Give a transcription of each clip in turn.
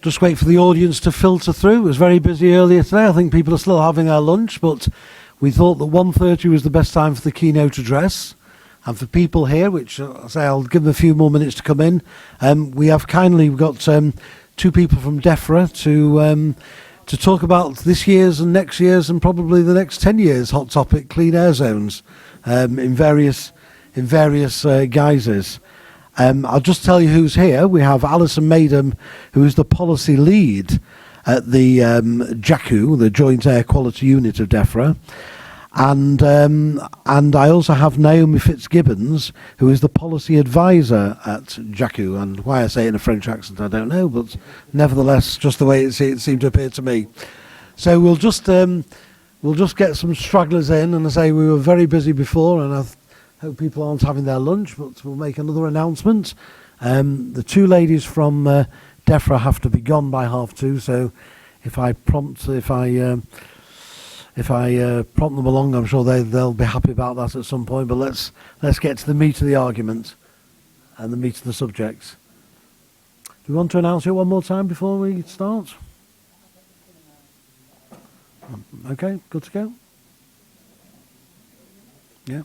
just wait for the audience to filter through. It was very busy earlier today. I think people are still having their lunch, but we thought that 1:30 was the best time for the keynote address. And for people here, which I'll give them a few more minutes to come in, we've got two people from DEFRA to talk about this year's and next year's and probably the next 10 years hot topic, clean air zones, in various guises. I'll just tell you who's here. We have Alison Madam, who is the policy lead at the JACU, the Joint Air Quality Unit of DEFRA. And I also have Naomi Fitzgibbons, who is the policy advisor at JACU. And why I say it in a French accent, I don't know, but nevertheless, just the way it seemed to appear to me. So we'll just get some stragglers in, and I say we were very busy before, and I hope people aren't having their lunch, but we'll make another announcement. The two ladies from DEFRA have to be gone by 2:30, so if I prompt them along, I'm sure they'll be happy about that at some point. But let's get to the meat of the argument and the meat of the subject. Do we want to announce it one more time before we start? Okay, good to go. Yeah.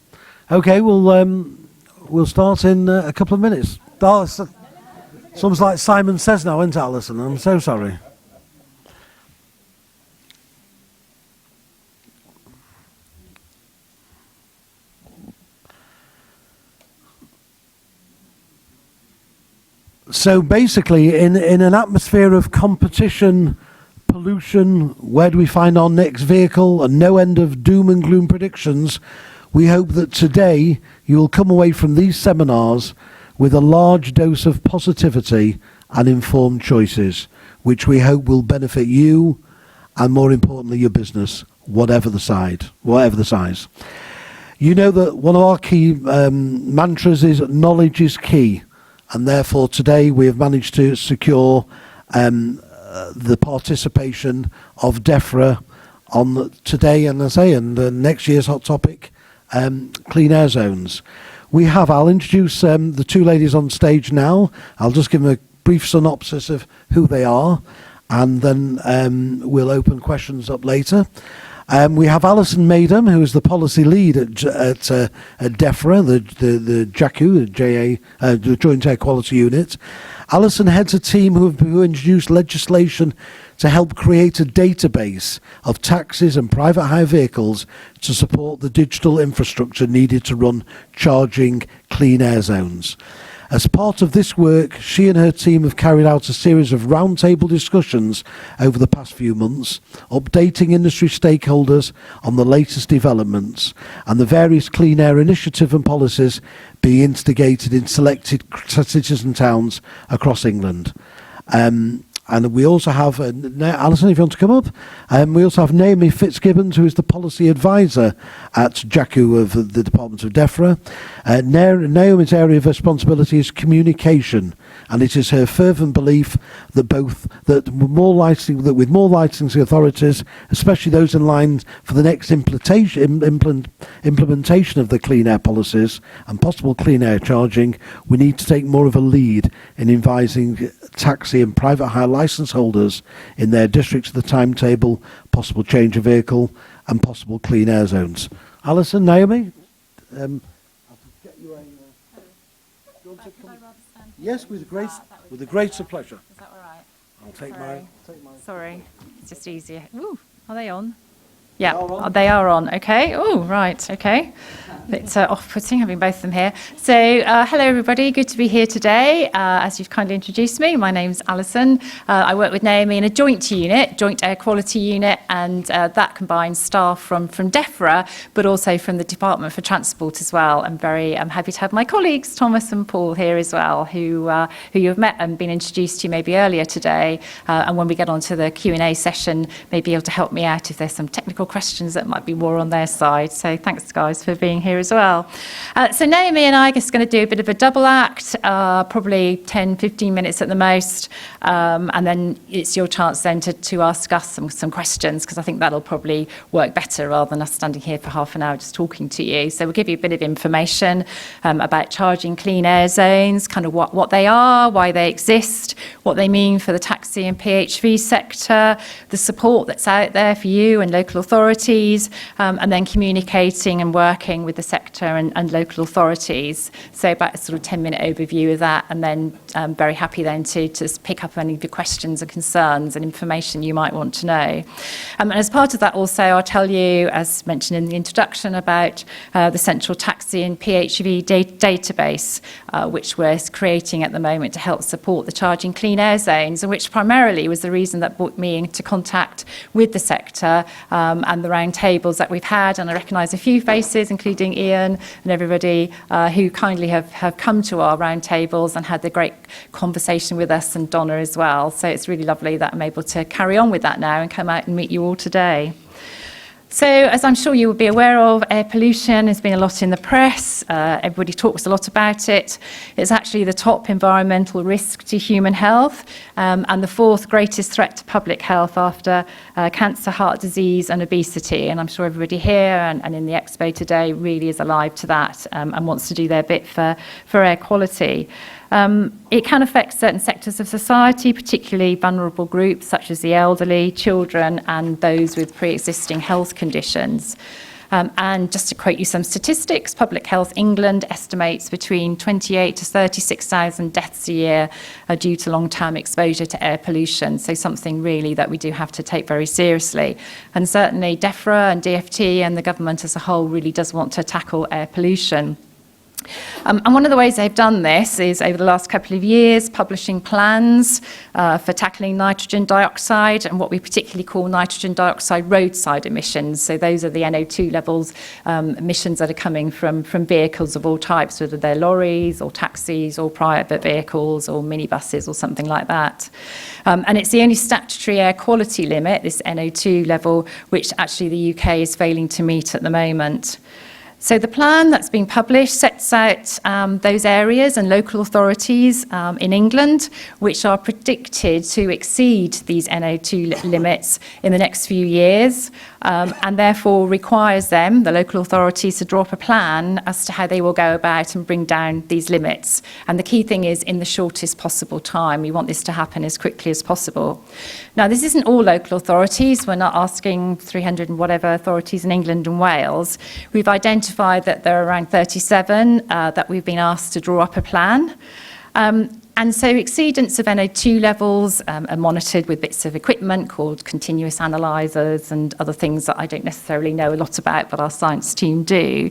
Okay, we'll start in a couple of minutes. Oh, it's almost like Simon Says now, isn't it, Alison? I'm so sorry. So basically, in an atmosphere of competition, pollution, where do we find our next vehicle, and no end of doom and gloom predictions, we hope that today you will come away from these seminars with a large dose of positivity and informed choices, which we hope will benefit you and, more importantly, your business, whatever the size. You know that one of our key mantras is knowledge is key. And therefore, today we have managed to secure the participation of DEFRA on today, and next year's hot topic, clean air zones. I'll introduce the two ladies on stage now. I'll just give them a brief synopsis of who they are, and then we'll open questions up later. We have Alison Madam, who is the policy lead at DEFRA, the JACU, the Joint Air Quality Unit. Alison heads a team who introduced legislation to help create a database of taxis and private hire vehicles to support the digital infrastructure needed to run charging clean air zones. As part of this work, she and her team have carried out a series of roundtable discussions over the past few months, updating industry stakeholders on the latest developments and the various clean air initiatives and policies being instigated in selected cities and towns across England. And we also have, Alison, if you want to come up, we also have Naomi Fitzgibbons, who is the policy advisor at JACU of the Department of DEFRA. Naomi's area of responsibility is communication, and it is her fervent belief that with more licensing authorities, especially those in line for the next implementation of the clean air policies and possible clean air charging, we need to take more of a lead in advising taxi and private hire licence holders in their districts of the timetable, possible change of vehicle, and possible clean air zones. Alison, Naomi, I'll get you a. Do you want to come? Yes, with the greatest pleasure. Is that all right? I'll take mine. Sorry, it's just easier. Ooh, are they on? Yeah, they are on. Okay. Oh, right. Okay. It's off-putting having both of them here. So, hello everybody. Good to be here today. As you've kindly introduced me, my name's Alison. I work with Naomi in a joint air quality unit, and that combines staff from DEFRA, but also from the Department for Transport as well. I'm happy to have my colleagues Thomas and Paul here as well, who you have met and been introduced to maybe earlier today. And when we get onto the Q&A session, may be able to help me out if there's some technical tackle questions that might be more on their side. So thanks, guys, for being here as well. So Naomi and I are just going to do a bit of a double act, probably 10, 15 minutes at the most, and then it's your chance then to ask us some questions, because I think that'll probably work better rather than us standing here for half an hour just talking to you. So we'll give you a bit of information about charging clean air zones, kind of what they are, why they exist, what they mean for the taxi and PHV sector, the support that's out there for you and local authorities, and then communicating and working with the sector and local authorities. So about a sort of 10-minute overview of that, and then very happy then to pick up any of your questions and concerns and information you might want to know. And as part of that also, I'll tell you, as mentioned in the introduction, about the Central Taxi and PHV database, which we're creating at the moment to help support the charging clean air zones, and which primarily was the reason that brought me into contact with the sector and the round tables that we've had. And I recognise a few faces, including Ian and everybody who kindly have come to our round tables and had the great conversation with us, and Donna as well. So it's really lovely that I'm able to carry on with that now and come out and meet you all today. So, as I'm sure you will be aware of, air pollution has been a lot in the press. Everybody talks a lot about it. It's actually the top environmental risk to human health, and the fourth greatest threat to public health after cancer, heart disease and obesity. And I'm sure everybody here and in the expo today really is alive to that and wants to do their bit for air quality. It can affect certain sectors of society, particularly vulnerable groups such as the elderly, children and those with pre-existing health conditions. And just to quote you some statistics, Public Health England estimates between 28 to 36,000 deaths a year due to long-term exposure to air pollution. So something really that we do have to take very seriously. And certainly DEFRA and DFT and the government as a whole really does want to tackle air pollution. And one of the ways they've done this is over the last couple of years publishing plans for tackling nitrogen dioxide and what we particularly call nitrogen dioxide roadside emissions. So those are the NO2 levels, emissions that are coming from vehicles of all types, whether they're lorries or taxis or private vehicles or minibuses or something like that. And it's the only statutory air quality limit, this NO2 level, which actually the UK is failing to meet at the moment. So the plan that's been published sets out those areas and local authorities in England which are predicted to exceed these NO2 limits in the next few years, and therefore requires them, the local authorities, to draw up a plan as to how they will go about and bring down these limits. And the key thing is in the shortest possible time. We want this to happen as quickly as possible. Now, this isn't all local authorities. We're not asking 300 and whatever authorities in England and Wales. We've identified that there are around 37 that we've been asked to draw up a plan. And so exceedance of NO2 levels are monitored with bits of equipment called continuous analyzers and other things that I don't necessarily know a lot about, but our science team do.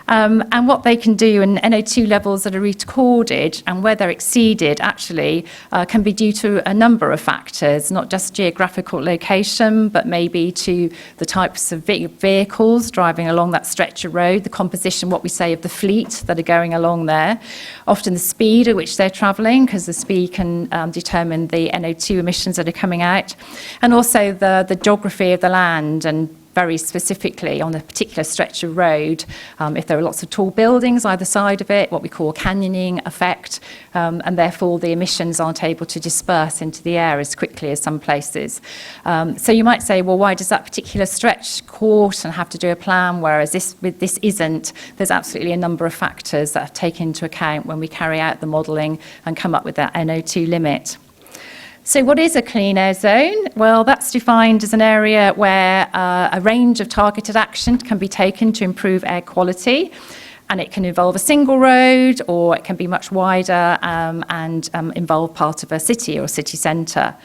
And what they can do, and NO2 levels that are recorded and where they're exceeded actually can be due to a number of factors, not just geographical location, but maybe to the types of vehicles driving along that stretch of road, the composition, what we say, of the fleet that are going along there, often the speed at which they're travelling, because the speed can determine the NO2 emissions that are coming out, and also the geography of the land, and very specifically on a particular stretch of road, if there are lots of tall buildings either side of it, what we call canyoning effect, and therefore the emissions aren't able to disperse into the air as quickly as some places. So you might say, well, why does that particular stretch court and have to do a plan, whereas this isn't? There's absolutely a number of factors that are taken into account when we carry out the modelling and come up with that NO2 limit. So what is a clean air zone? Well, that's defined as an area where a range of targeted action can be taken to improve air quality. And it can involve a single road, or it can be much wider and involve part of a city or city centre.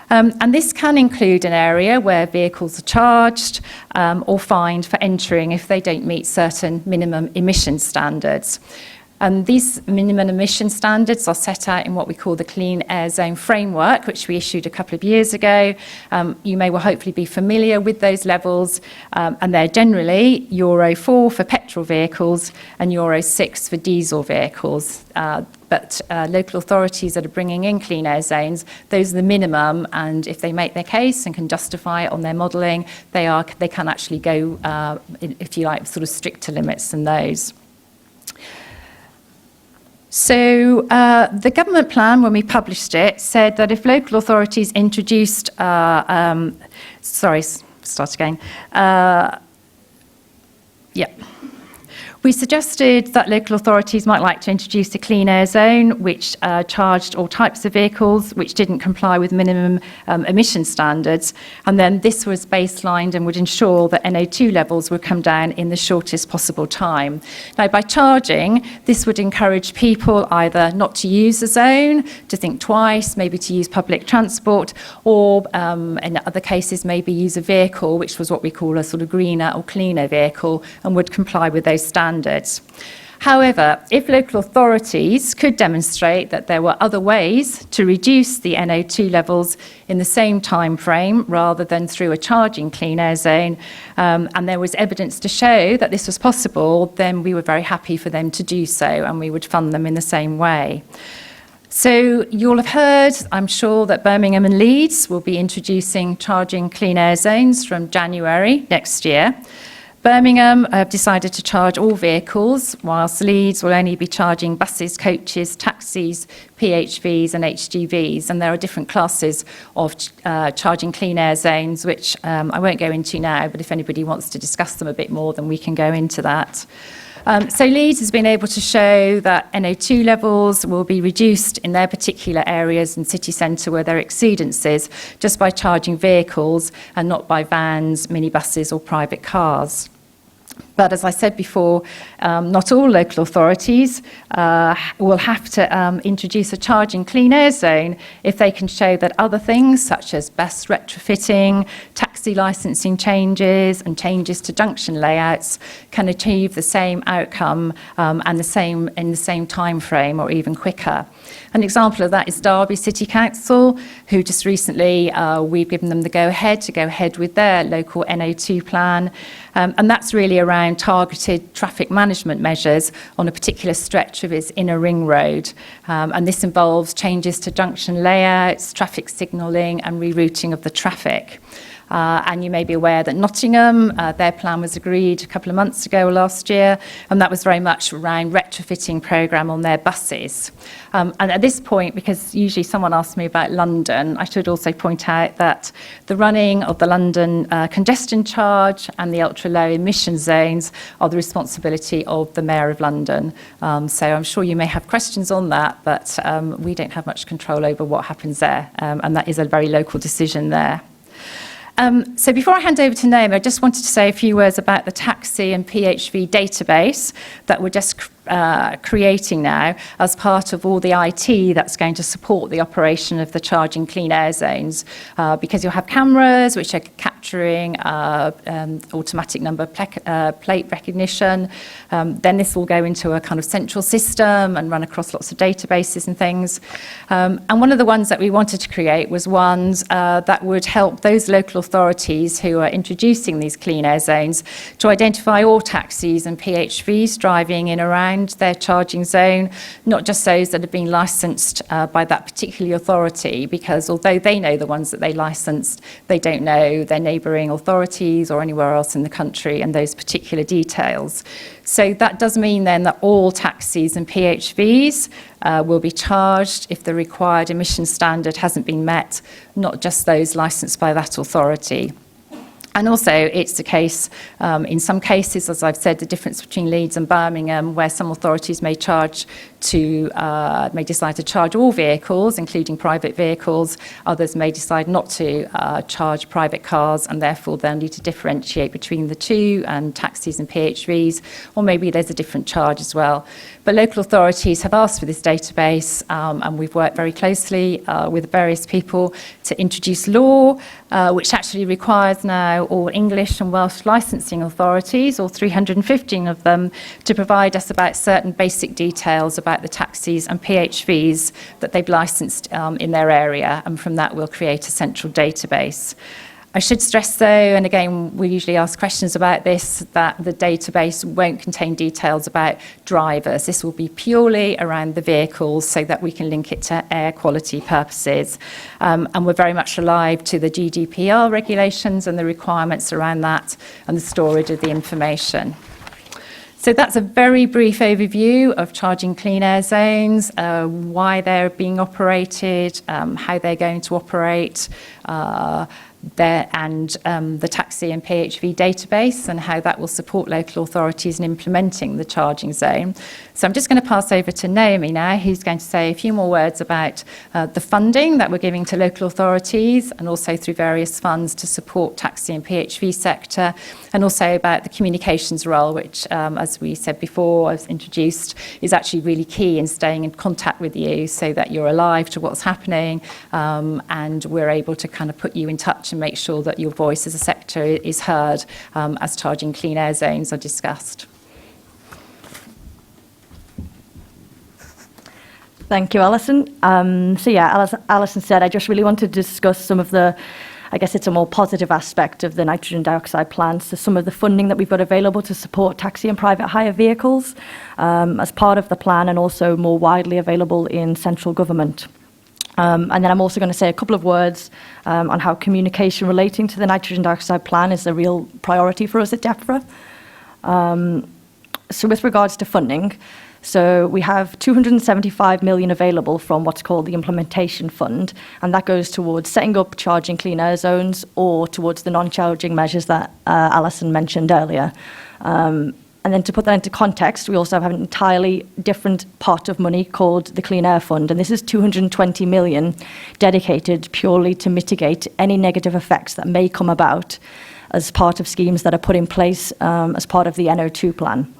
And this can include an area where vehicles are charged or fined for entering if they don't meet certain minimum emission standards. And these minimum emission standards are set out in what we call the Clean Air Zone Framework, which we issued a couple of years ago. You may well hopefully be familiar with those levels, and they're generally Euro 4 for petrol vehicles and Euro 6 for diesel vehicles. But local authorities that are bringing in clean air zones, those are the minimum, and if they make their case and can justify it on their modelling, they can actually go, if you like, sort of stricter limits than those. So the government plan, when we published it, said that if local authorities introduced, We suggested that local authorities might like to introduce a clean air zone which charged all types of vehicles which didn't comply with minimum emission standards, and then this was baselined and would ensure that NO2 levels would come down in the shortest possible time. Now, by charging, this would encourage people either not to use the zone, to think twice, maybe to use public transport, or in other cases maybe use a vehicle which was what we call a sort of greener or cleaner vehicle and would comply with those standards. However, if local authorities could demonstrate that there were other ways to reduce the NO2 levels in the same time frame rather than through a charging clean air zone, and there was evidence to show that this was possible, then we were very happy for them to do so, and we would fund them in the same way. So you'll have heard, I'm sure, that Birmingham and Leeds will be introducing charging clean air zones from January next year. Birmingham have decided to charge all vehicles, whilst Leeds will only be charging buses, coaches, taxis, PHVs and HGVs, and there are different classes of charging clean air zones, which I won't go into now, but if anybody wants to discuss them a bit more, then we can go into that. So Leeds has been able to show that NO2 levels will be reduced in their particular areas in city centre where there are exceedances just by charging vehicles and not by vans, minibuses or private cars. But as I said before, not all local authorities will have to introduce a charging clean air zone if they can show that other things such as bus retrofitting, taxi licensing changes and changes to junction layouts can achieve the same outcome and in the same time frame or even quicker. An example of that is Derby City Council, who just recently we've given them the go-ahead to go ahead with their local NO2 plan. And that's really around targeted traffic management measures on a particular stretch of its inner ring road. And this involves changes to junction layouts, traffic signalling and rerouting of the traffic. And you may be aware that Nottingham, their plan was agreed a couple of months ago or last year, and that was very much around retrofitting programme on their buses. And at this point, because usually someone asks me about London, I should also point out that the running of the London congestion charge and the ultra-low emission zones are the responsibility of the Mayor of London. So I'm sure you may have questions on that, but we don't have much control over what happens there, and that is a very local decision there. So before I hand over to Naomi, I just wanted to say a few words about the taxi and PHV database that we're just creating now as part of all the IT that's going to support the operation of the charging clean air zones, because you'll have cameras which are capturing automatic number plate recognition. Then this will go into a kind of central system and run across lots of databases and things. And one of the ones that we wanted to create was ones that would help those local authorities who are introducing these clean air zones to identify all taxis and PHVs driving in around their charging zone, not just those that have been licensed by that particular authority, because although they know the ones that they licensed, they don't know their neighbouring authorities or anywhere else in the country and those particular details. So that does mean then that all taxis and PHVs will be charged if the required emission standard hasn't been met, not just those licensed by that authority. And also, it's the case, in some cases, as I've said, the difference between Leeds and Birmingham, where some authorities may decide to charge all vehicles, including private vehicles. Others may decide not to charge private cars, and therefore they'll need to differentiate between the two, and taxis and PHVs, or maybe there's a different charge as well. But local authorities have asked for this database, and we've worked very closely with various people to introduce law, which actually requires now allow all English and Welsh licensing authorities, all 315 of them, to provide us about certain basic details about the taxis and PHVs that they've licensed in their area, and from that we'll create a central database. I should stress though, and again we usually ask questions about this, that the database won't contain details about drivers. This will be purely around the vehicles so that we can link it to air quality purposes. And we're very much alive to the GDPR regulations and the requirements around that and the storage of the information. So that's a very brief overview of charging clean air zones, why they're being operated, how they're going to operate, and the taxi and PHV database and how that will support local authorities in implementing the charging zone. So I'm just going to pass over to Naomi now, who's going to say a few more words about the funding that we're giving to local authorities and also through various funds to support taxi and PHV sector, and also about the communications role, which, as we said before, as introduced, is actually really key in staying in contact with you so that you're alive to what's happening, and we're able to kind of put you in touch and make sure that your voice as a sector is heard as charging clean air zones are discussed. Thank you, Alison. So yeah, as Alison said, I just really wanted to discuss some of the, I guess it's a more positive aspect of the nitrogen dioxide plans, so some of the funding that we've got available to support taxi and private hire vehicles as part of the plan, and also more widely available in central government. And then I'm also going to say a couple of words on how communication relating to the nitrogen dioxide plan is a real priority for us at DEFRA. So with regards to funding, so we have 275 million available from what's called the implementation fund, and that goes towards setting up charging clean air zones or towards the non-charging measures that Alison mentioned earlier. And then to put that into context, we also have an entirely different pot of money called the Clean Air Fund, and this is 220 million dedicated purely to mitigate any negative effects that may come about as part of schemes that are put in place as part of the NO2 plan.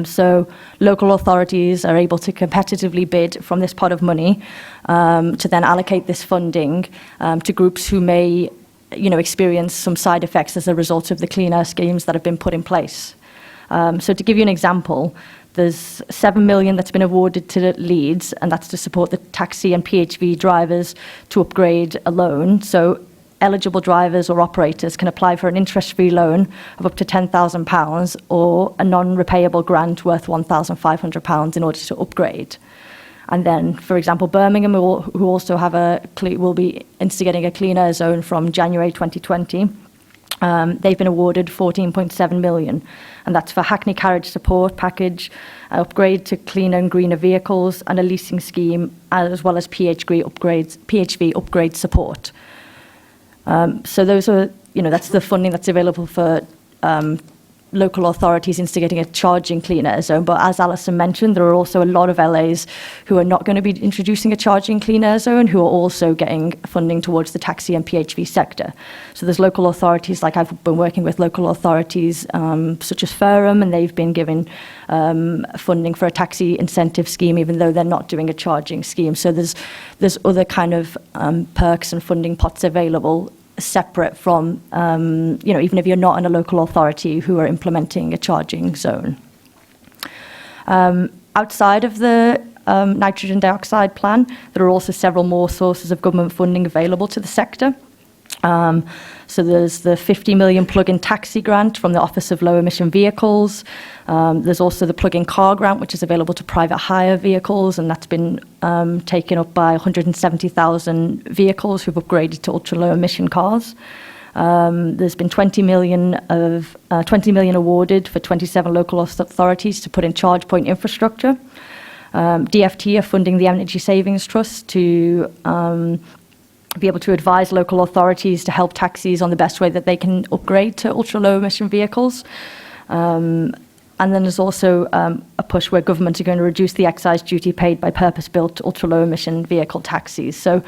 So local authorities are able to competitively bid from this pot of money to then allocate this funding to groups who may, experience some side effects as a result of the clean air schemes that have been put in place. So to give you an example, there's 7 million that's been awarded to Leeds, and that's to support the taxi and PHV drivers to upgrade a loan. So eligible drivers or operators can apply for an interest-free loan of up to £10,000 or a non-repayable grant worth £1,500 in order to upgrade. And then, for example, Birmingham, who also have will be instigating a clean air zone from January 2020. They've been awarded 14.7 million, and that's for Hackney carriage support package, upgrade to cleaner and greener vehicles, and a leasing scheme, as well as PHV upgrade support. So those are, that's the funding that's available for local authorities instigating a charging clean air zone. But as Alison mentioned, there are also a lot of LAs who are not going to be introducing a charging clean air zone, who are also getting funding towards the taxi and PHV sector. So there's local authorities, like I've been working with local authorities such as Ferrum, and they've been given funding for a taxi incentive scheme, even though they're not doing a charging scheme. So there's other kind of perks and funding pots available separate from, even if you're not in a local authority who are implementing a charging zone. Outside of the nitrogen dioxide plan, there are also several more sources of government funding available to the sector. So there's the 50 million plug-in taxi grant from the Office of Low Emission Vehicles. There's also the plug-in car grant, which is available to private hire vehicles, and that's been taken up by 170,000 vehicles who've upgraded to ultra-low emission cars. There's been 20 million awarded for 27 local authorities to put in charge point infrastructure. DFT are funding the Energy Savings Trust to be able to advise local authorities to help taxis on the best way that they can upgrade to ultra-low emission vehicles. And then there's also a push where government are going to reduce the excise duty paid by purpose-built ultra-low emission vehicle taxis. So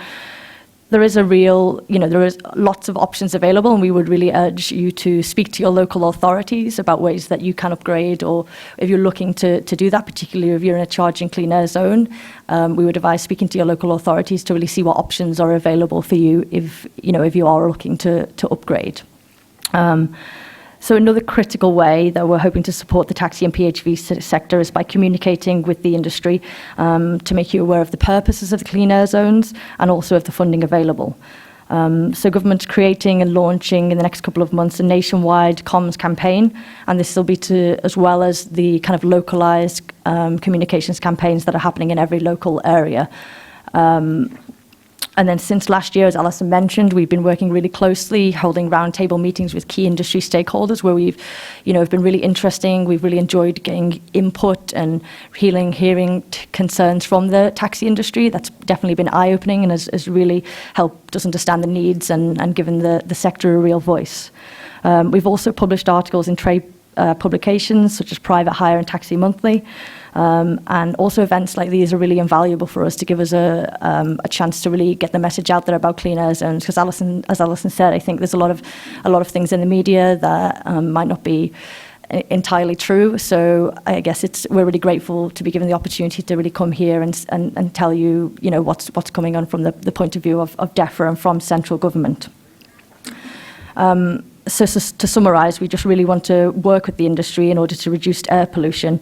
there is there is lots of options available, and we would really urge you to speak to your local authorities about ways that you can upgrade, or if you're looking to do that, particularly if you're in a charging clean air zone, we would advise speaking to your local authorities to really see what options are available for you if you are looking to upgrade. So another critical way that we're hoping to support the taxi and PHV sector is by communicating with the industry to make you aware of the purposes of the clean air zones and also of the funding available. So government's creating and launching in the next couple of months a nationwide comms campaign, and this will be as well as the kind of localised communications campaigns that are happening in every local area. And then since last year, as Alison mentioned, we've been working really closely, holding roundtable meetings with key industry stakeholders where we've, have been really interesting. We've really enjoyed getting input and hearing concerns from the taxi industry. That's definitely been eye-opening and has really helped us understand the needs and given the sector a real voice. We've also published articles in trade publications such as Private Hire and Taxi Monthly. And also events like these are really invaluable for us to give us a chance to really get the message out there about clean air zones. Because as Alison said, I think there's a lot of things in the media that might not be entirely true. So I guess we're really grateful to be given the opportunity to really come here and tell you, what's coming on from the point of view of DEFRA and from central government. So to summarise, we just really want to work with the industry in order to reduce air pollution,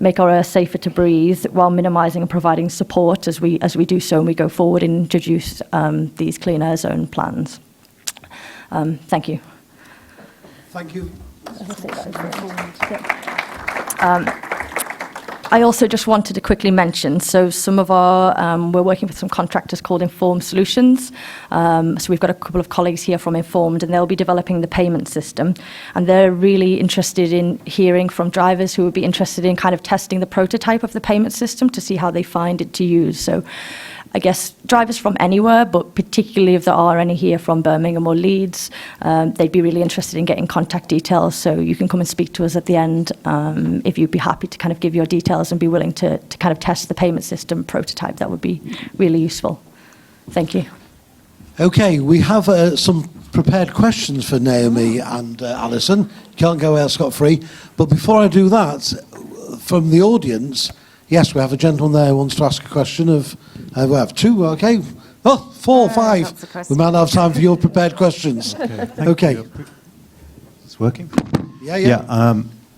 make our air safer to breathe while minimising and providing support as we do so and we go forward and introduce these clean air zone plans. Thank you. Thank you. I also just wanted to quickly mention, so some of we're working with some contractors called Informed Solutions. So we've got a couple of colleagues here from Informed, and they'll be developing the payment system. And they're really interested in hearing from drivers who would be interested in kind of testing the prototype of the payment system to see how they find it to use. So I guess drivers from anywhere, but particularly if there are any here from Birmingham or Leeds, they'd be really interested in getting contact details. So you can come and speak to us at the end if you'd be happy to kind of give your details and be willing to kind of test the payment system prototype. That would be really useful. Thank you. Okay, we have some prepared questions for Naomi and Alison. You can't go out scot-free. But before I do that, from the audience, yes, we have a gentleman there who wants to ask a question of... we have two, okay. Oh, 4, 5. We might not have time for your prepared questions. Okay. It's working? Yeah.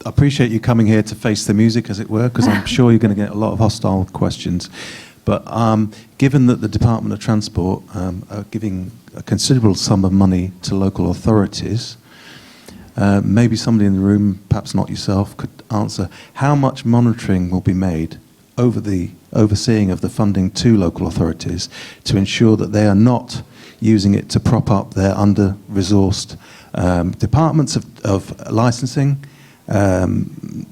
I appreciate you coming here to face the music, as it were, because I'm sure you're going to get a lot of hostile questions. But given that the Department of Transport are giving a considerable sum of money to local authorities, maybe somebody in the room, perhaps not yourself, could answer how much monitoring will be made over the overseeing of the funding to local authorities to ensure that they are not using it to prop up their under-resourced departments of licensing, what am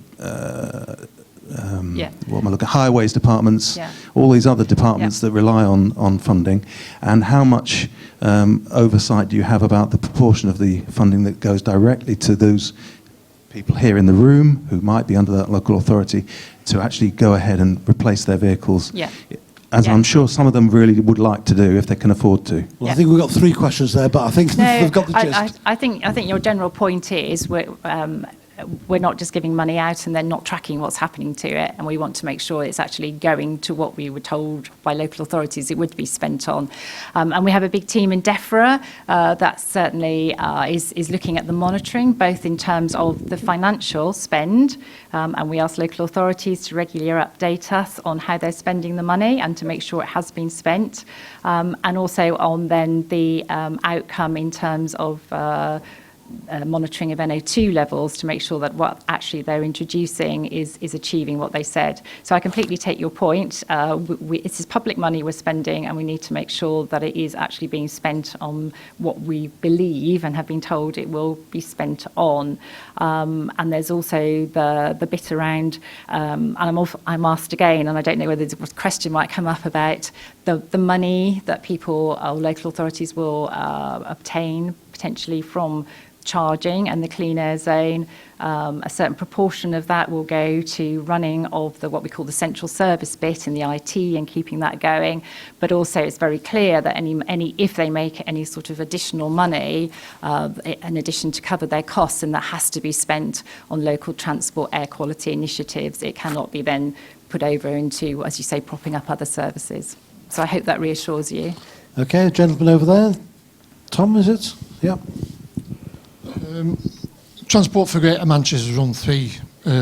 I looking at? Highways departments, all these other departments that rely on funding, and how much oversight do you have about the proportion of the funding that goes directly to those people here in the room who might be under that local authority to actually go ahead and replace their vehicles, as I'm sure some of them really would like to do if they can afford to. Well, I think we've got 3 questions there, but I think they've got the gist. I think your general point is we're not just giving money out and then not tracking what's happening to it, and we want to make sure it's actually going to what we were told by local authorities it would be spent on. And we have a big team in DEFRA that certainly is looking at the monitoring, both in terms of the financial spend, and we ask local authorities to regularly update us on how they're spending the money and to make sure it has been spent, and also on then the outcome in terms of monitoring of NO2 levels to make sure that what actually they're introducing is achieving what they said. So I completely take your point. This is public money we're spending, and we need to make sure that it is actually being spent on what we believe and have been told it will be spent on. And there's also the bit around, and I'm asked again, and I don't know whether a question might come up about the money that people or local authorities will obtain potentially from charging and the clean air zone. A certain proportion of that will go to running of what we call the central service bit in the IT and keeping that going. But also it's very clear that if they make any sort of additional money, in addition to cover their costs, and that has to be spent on local transport air quality initiatives, it cannot be then put over into, as you say, propping up other services. So I hope that reassures you. Okay, gentleman over there. Tom, is it? Yeah. Transport for Greater Manchester has run 3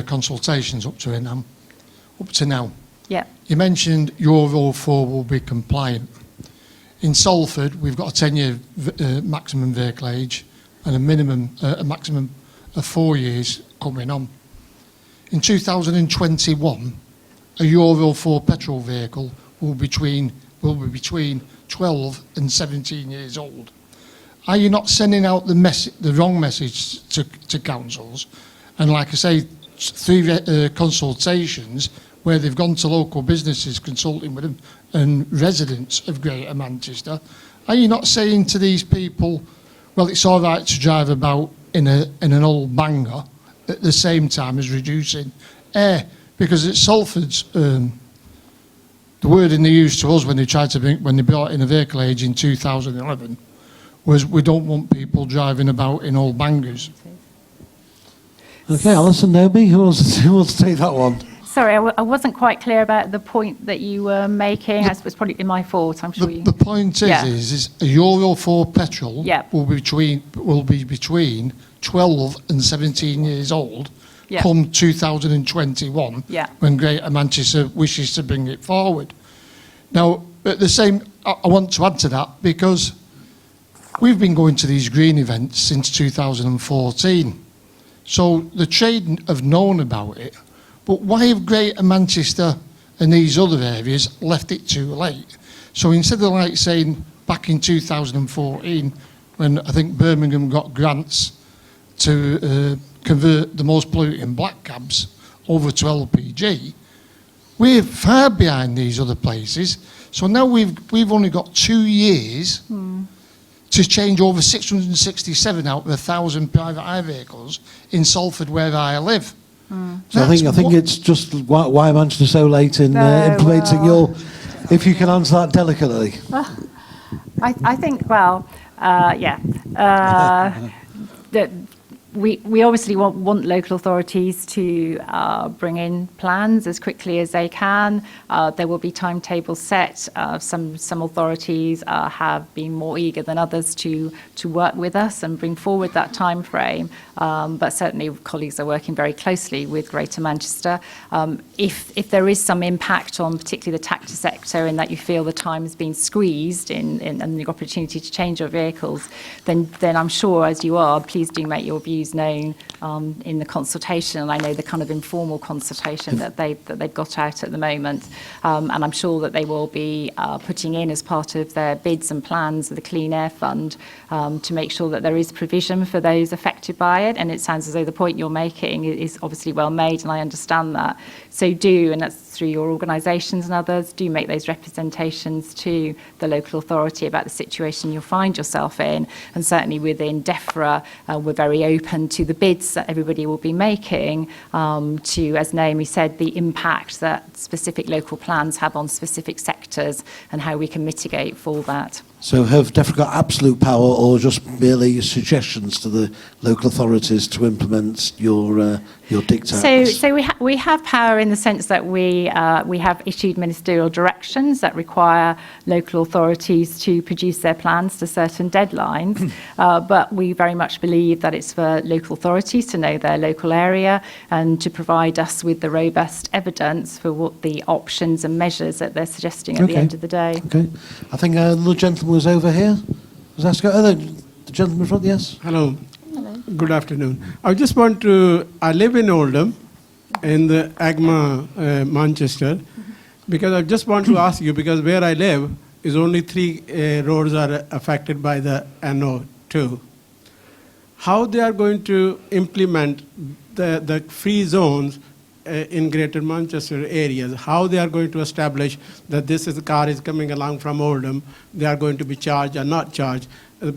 consultations up to now. Yeah. You mentioned Euro 4 will be compliant. In Salford, we've got a 10-year maximum vehicle age and a maximum of 4 years coming on. In 2021, a Euro 4 petrol vehicle will be between 12 and 17 years old. Are you not sending out the wrong message to councils? And like I say, 3 consultations where they've gone to local businesses consulting with them and residents of Greater Manchester. Are you not saying to these people, well, it's all right to drive about in an old banger at the same time as reducing air? Because at Salford's, the wording they used to us when they brought in a vehicle age in 2011 was, we don't want people driving about in old bangers. Okay, Alison, Naomi, who wants to take that one? Sorry, I wasn't quite clear about the point that you were making. I suppose probably my fault. I'm sure you. The point is a Euro 4 petrol will be between 12 and 17 years old come 2021 when Greater Manchester wishes to bring it forward. Now, at the same, I want to add to that because we've been going to these green events since 2014. So the trade have known about it, but why have Greater Manchester and these other areas left it too late? So instead of like saying back in 2014, when I think Birmingham got grants to convert the most polluting black cabs over to LPG, we're far behind these other places. So now we've only got 2 years to change over 667 out of 1,000 private hire vehicles in Salford where I live. So I think it's just why Manchester so late in implementing your. If you can answer that delicately. I think that we obviously want local authorities to bring in plans as quickly as they can. There will be timetables set. Some authorities have been more eager than others to work with us and bring forward that time frame. But certainly colleagues are working very closely with Greater Manchester. If there is some impact on particularly the taxi sector in that you feel the time has been squeezed and the opportunity to change your vehicles, then I'm sure, as you are, please do make your views known in the consultation. And I know the kind of informal consultation that they've got out at the moment. And I'm sure that they will be putting in as part of their bids and plans of the Clean Air Fund to make sure that there is provision for those affected by it. And it sounds as though the point you're making is obviously well made, and I understand that. So do, and that's through your organisations and others, do make those representations to the local authority about the situation you'll find yourself in. And certainly within DEFRA, we're very open to the bids that everybody will be making to, as Naomi said, the impact that specific local plans have on specific sectors and how we can mitigate for that. So have DEFRA got absolute power or just merely suggestions to the local authorities to implement your dictates? So we have power in the sense that we have issued ministerial directions that require local authorities to produce their plans to certain deadlines. But we very much believe that it's for local authorities to know their local area and to provide us with the robust evidence for what the options and measures that they're suggesting at the end of the day. Okay. I think the gentleman was over here. Was that the gentleman in front? Yes. Hello. Good afternoon. I live in Oldham, in the AGMA Manchester, because I just want to ask you, because where I live is only 3 roads are affected by the NO2. How they are going to implement the free zones in Greater Manchester areas, how they are going to establish that this is a car is coming along from Oldham, they are going to be charged or not charged,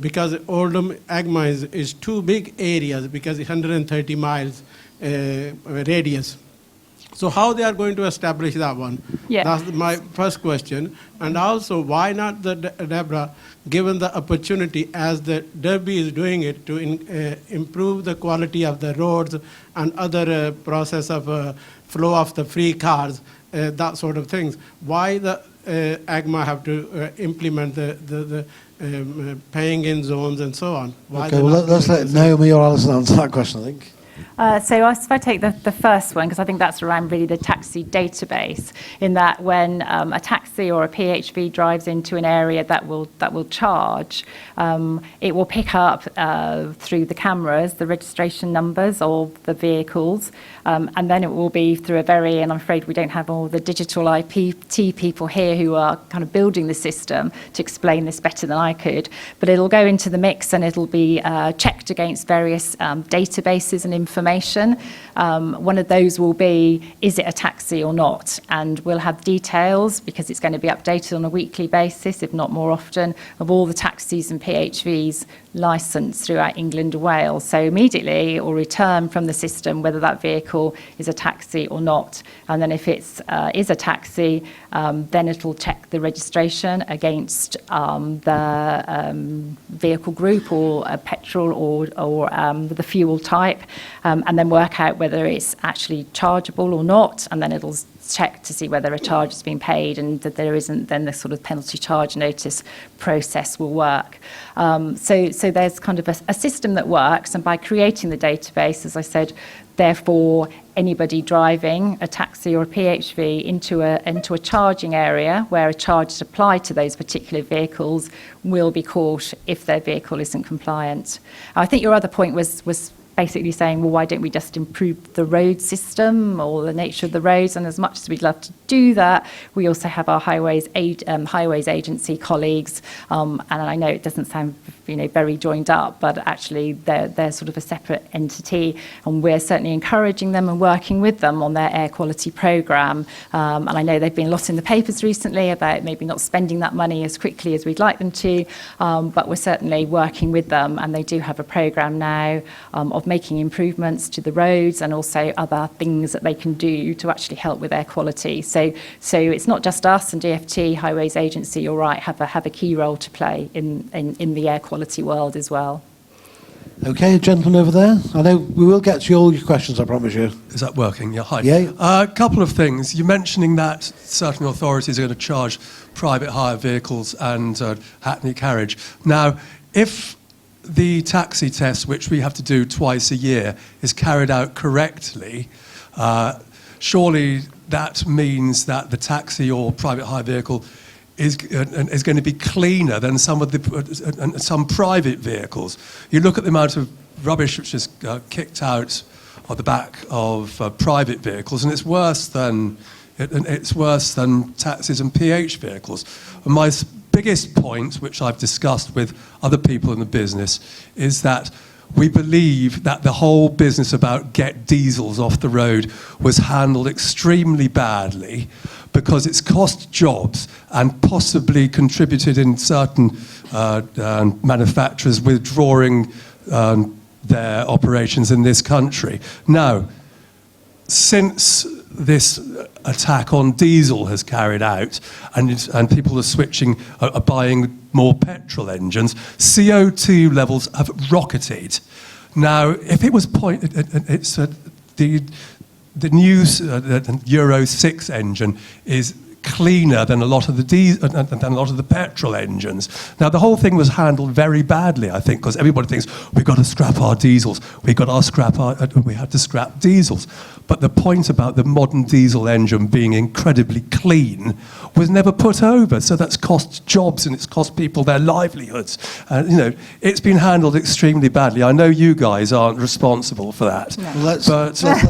because Oldham AGMA is 2 big areas because it's 130 miles radius. So how they are going to establish that one? Yeah. That's my first question. And also, why not the DEBRA, given the opportunity as the Derby is doing it to improve the quality of the roads and other process of flow of the free cars, that sort of things. Why the AGMA have to implement the paying in zones and so on. Why Okay, they're well, not let's doing let this? Naomi or Alison answer that question, I think. So if I take the first one, because I think that's around really the taxi database, in that when a taxi or a PHV drives into an area that will charge, it will pick up through the cameras the registration numbers of the vehicles, and then it will be through and I'm afraid we don't have all the digital IPT people here who are kind of building the system to explain this better than I could, but it'll go into the mix and it'll be checked against various databases and information. One of those will be, is it a taxi or not? And we'll have details, because it's going to be updated on a weekly basis, if not more often, of all the taxis and PHVs licensed throughout England and Wales. So immediately it will return from the system whether that vehicle is a taxi or not. And then if it is a taxi, then it'll check the registration against the vehicle group or petrol or the fuel type, and then work out whether it's actually chargeable or not. And then it'll check to see whether a charge has been paid, and that there isn't, then the sort of penalty charge notice process will work. So there's kind of a system that works, and by creating the database, as I said, therefore anybody driving a taxi or a PHV into a charging area where a charge is applied to those particular vehicles will be caught if their vehicle isn't compliant. I think your other point was basically saying, well, why don't we just improve the road system or the nature of the roads? And as much as we'd love to do that, we also have our highways agency colleagues, and I know it doesn't sound very joined up, but actually they're sort of a separate entity, and we're certainly encouraging them and working with them on their air quality programme. And I know they've been a lot in the papers recently about maybe not spending that money as quickly as we'd like them to, but we're certainly working with them, and they do have a programme now of making improvements to the roads and also other things that they can do to actually help with air quality. So it's not just us, and DFT, Highways Agency, you're right, have a key role to play in the air quality world as well. Okay, gentleman over there. I know we will get to all your questions, I promise you. Is that working? Yeah, hi. Yeah. A couple of things. You're mentioning that certain authorities are going to charge private hire vehicles and hackney carriage. Now, if the taxi test, which we have to do twice a year, is carried out correctly, surely that means that the taxi or private hire vehicle is going to be cleaner than some private vehicles. You look at the amount of rubbish which is kicked out of the back of private vehicles, and it's worse than taxis and PH vehicles. And my biggest point, which I've discussed with other people in the business, is that we believe that the whole business about get diesels off the road was handled extremely badly, because it's cost jobs and possibly contributed in certain manufacturers withdrawing their operations in this country. Now, since this attack on diesel has carried out, and people are buying more petrol engines, CO2 levels have rocketed. Now, if it was the new Euro 6 engine is cleaner than a lot of the petrol engines. Now, the whole thing was handled very badly, I think, because everybody thinks we've got to scrap our diesels. We had to scrap diesels. But the point about the modern diesel engine being incredibly clean was never put over. So that's cost jobs, and it's cost people their livelihoods. It's been handled extremely badly. I know you guys aren't responsible for that. No. Well,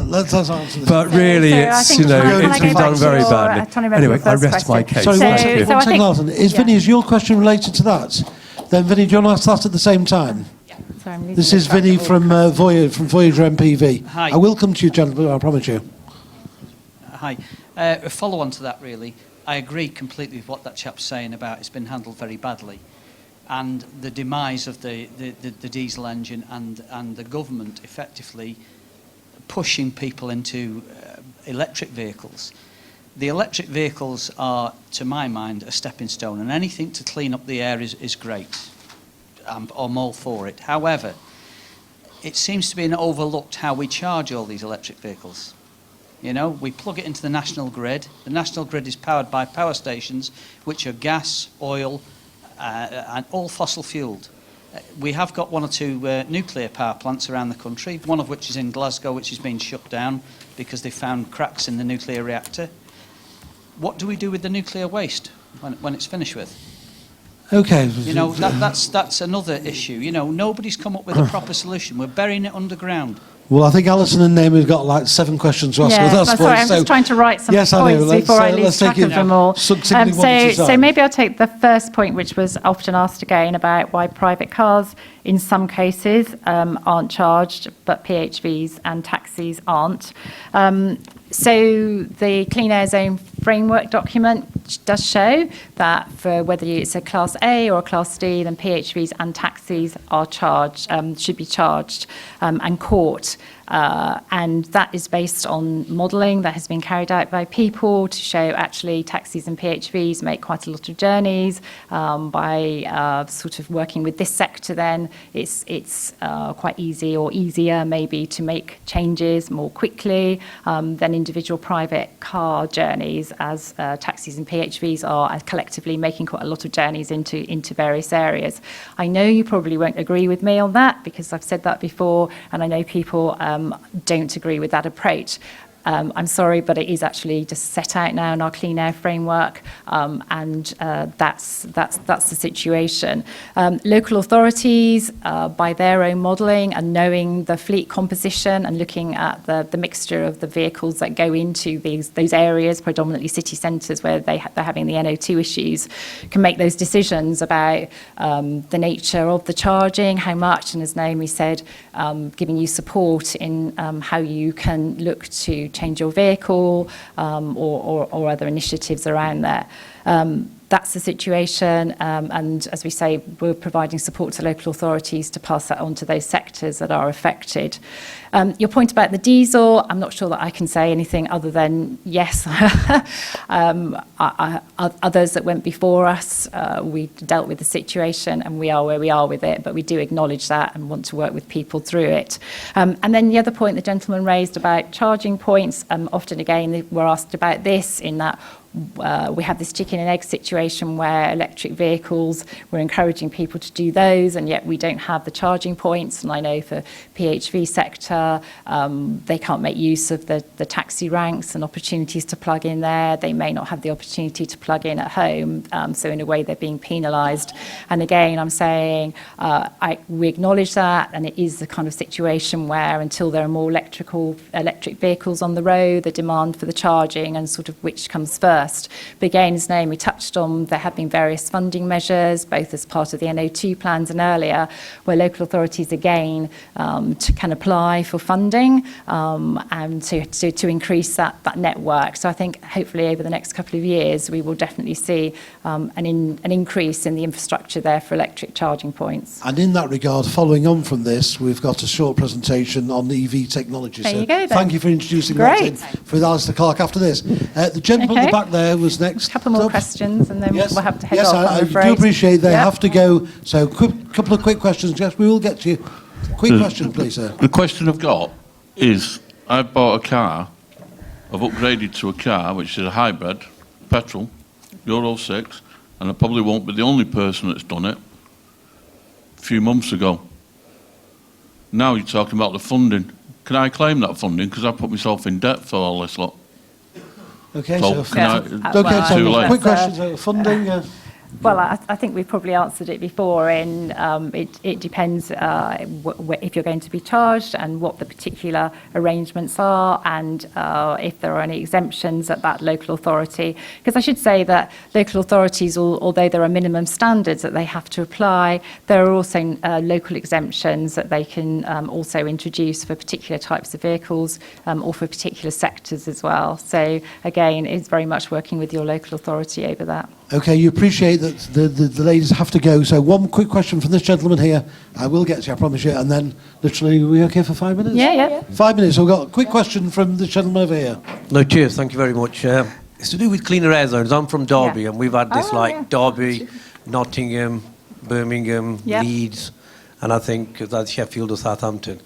let's answer this. But really, So I think, it's been done very badly. Anyway, I rest my case. Sorry, one So- second, so I think- Alison. Vinny, is your question related to that? Then, Vinny, do you want to ask that at the same time? Sorry, I'm losing This the is track Vinny of all from Voyager MPV. Hi. I will come to you, gentlemen, I promise you. Hi. A follow-on to that, really. I agree completely with what that chap's saying about it's been handled very badly. And the demise of the diesel engine and the government effectively pushing people into electric vehicles. The electric vehicles are, to my mind, a stepping stone, and anything to clean up the air is great. I'm all for it. However, it seems to be overlooked how we charge all these electric vehicles. We plug it into the national grid. The national grid is powered by power stations, which are gas, oil, and all fossil fuelled. We have got 1 or 2 nuclear power plants around the country, one of which is in Glasgow, which has been shut down because they found cracks in the nuclear reactor. What do we do with the nuclear waste when it's finished with? Okay. You know, that's another issue. You know, nobody's come up with a proper solution. We're burying it underground. Well, I think Alison and Naomi have got like 7 questions to ask Yeah, with us. sorry, I'm just trying to write some Yes, I know. points before I lose let's take track of it them all. succinctly one at a So time. maybe I'll take the first point, which was often asked again about why private cars, in some cases, aren't charged, but PHVs and taxis aren't. So the Clean Air Zone framework document does show that for whether it's a Class A or a Class D, then PHVs and taxis are charged, should be charged and caught. And that is based on modelling that has been carried out by people to show actually taxis and PHVs make quite a lot of journeys. By sort of working with this sector, then it's quite easy or easier maybe to make changes more quickly than individual private car journeys, as taxis and PHVs are collectively making quite a lot of journeys into various areas. I know you probably won't agree with me on that because I've said that before, and I know people don't agree with that approach. I'm sorry, but it is actually just set out now in our Clean Air framework, and that's the situation. Local authorities, by their own modelling and knowing the fleet composition and looking at the mixture of the vehicles that go into those areas, predominantly city centres where they're having the NO2 issues, can make those decisions about the nature of the charging, how much, and as Naomi said, giving you support in how you can look to change your vehicle or other initiatives around there. That's the situation, and as we say, we're providing support to local authorities to pass that on to those sectors that are affected. Your point about the diesel, I'm not sure that I can say anything other than yes. Others that went before us, we dealt with the situation and we are where we are with it, but we do acknowledge that and want to work with people through it. And then the other point the gentleman raised about charging points, often again we're asked about this in that we have this chicken and egg situation where electric vehicles, we're encouraging people to do those, and yet we don't have the charging points. And I know for PHV sector, they can't make use of the taxi ranks and opportunities to plug in there. They may not have the opportunity to plug in at home. So in a way, they're being penalised. And again, I'm saying we acknowledge that, and it is the kind of situation where until there are more electric vehicles on the road, the demand for the charging and sort of which comes first. But again, as Naomi touched on, there have been various funding measures, both as part of the NO2 plans and earlier, where local authorities again can apply for funding and to increase that network. So I think hopefully over the next couple of years, we will definitely see an increase in the infrastructure there for electric charging points. And in that regard, following on from this, we've got a short presentation on EV technology. There so you go, then. Thank you for introducing Great. that in for Alistair Clark after this. The gentleman at the back there was next. A couple more up. questions and then we'll have to head yes, off, I'm I afraid. do appreciate they Yep. have to go. So couple of quick questions. Yes, we will get to you. Quick question, please, sir. The question I've got is, I've bought a car, I've upgraded to a car which is a hybrid, petrol, Euro 6, and I probably won't be the only person that's done it a few months ago. Now you're talking about the funding. Can I claim that funding? Because I put myself in debt for all this lot. Okay, So so, can I- okay, so Too late. quick questions. Funding. Well, I think we've probably answered it before, and it depends if you're going to be charged and what the particular arrangements are, and if there are any exemptions at that local authority. Because I should say that local authorities, although there are minimum standards that they have to apply, there are also local exemptions that they can also introduce for particular types of vehicles or for particular sectors as well. So again, it's very much working with your local authority over that. Okay, you appreciate that the ladies have to go. So one quick question from this gentleman here. I will get to you, I promise you. And then literally, are we okay for 5 minutes? Yeah. 5 minutes. We've got a quick question from the gentleman over here. No, cheers. Thank you very much. It's to do with cleaner air zones. I'm from Derby, and we've had this Derby, Nottingham, Birmingham, Leeds, and I think that's Sheffield or Southampton.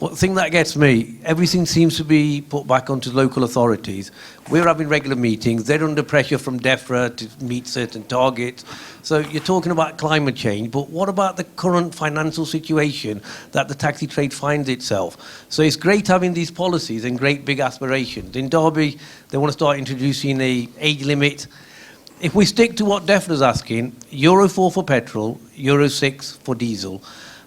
But the thing that gets me, everything seems to be put back onto local authorities. We're having regular meetings. They're under pressure from DEFRA to meet certain targets. So you're talking about climate change, but what about the current financial situation that the taxi trade finds itself? So it's great having these policies and great big aspirations. In Derby, they want to start introducing an age limit. If we stick to what DEFRA's asking, Euro 4 for petrol, Euro 6 for diesel,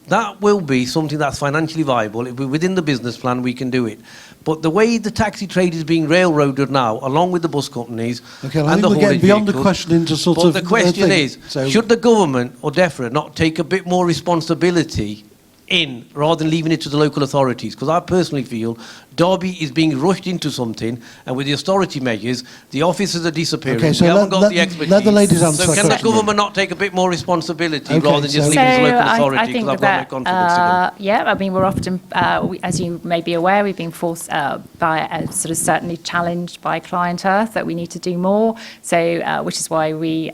that will be something that's financially viable. If we're within the business plan, we can do it. But the way the taxi trade is being railroaded now, along with the bus companies Okay, well, I and think the we're getting haulage beyond the vehicles, question into sort but of... the question thing. is, So- should the government or DEFRA not take a bit more responsibility in rather than leaving it to the local authorities? Because I personally feel Derby is being rushed into something, and with the austerity measures, the officers are disappearing. Okay, so we haven't got let the expertise. the ladies answer So that can the question. government not take a bit more responsibility Okay, rather than just so- leave it to the local I authority? think Because I've got no that, confidence in them. yeah, I mean, we're often, as you may be aware, we've been forced by, sort of certainly challenged by Client Earth that we need to do more. So, which is why we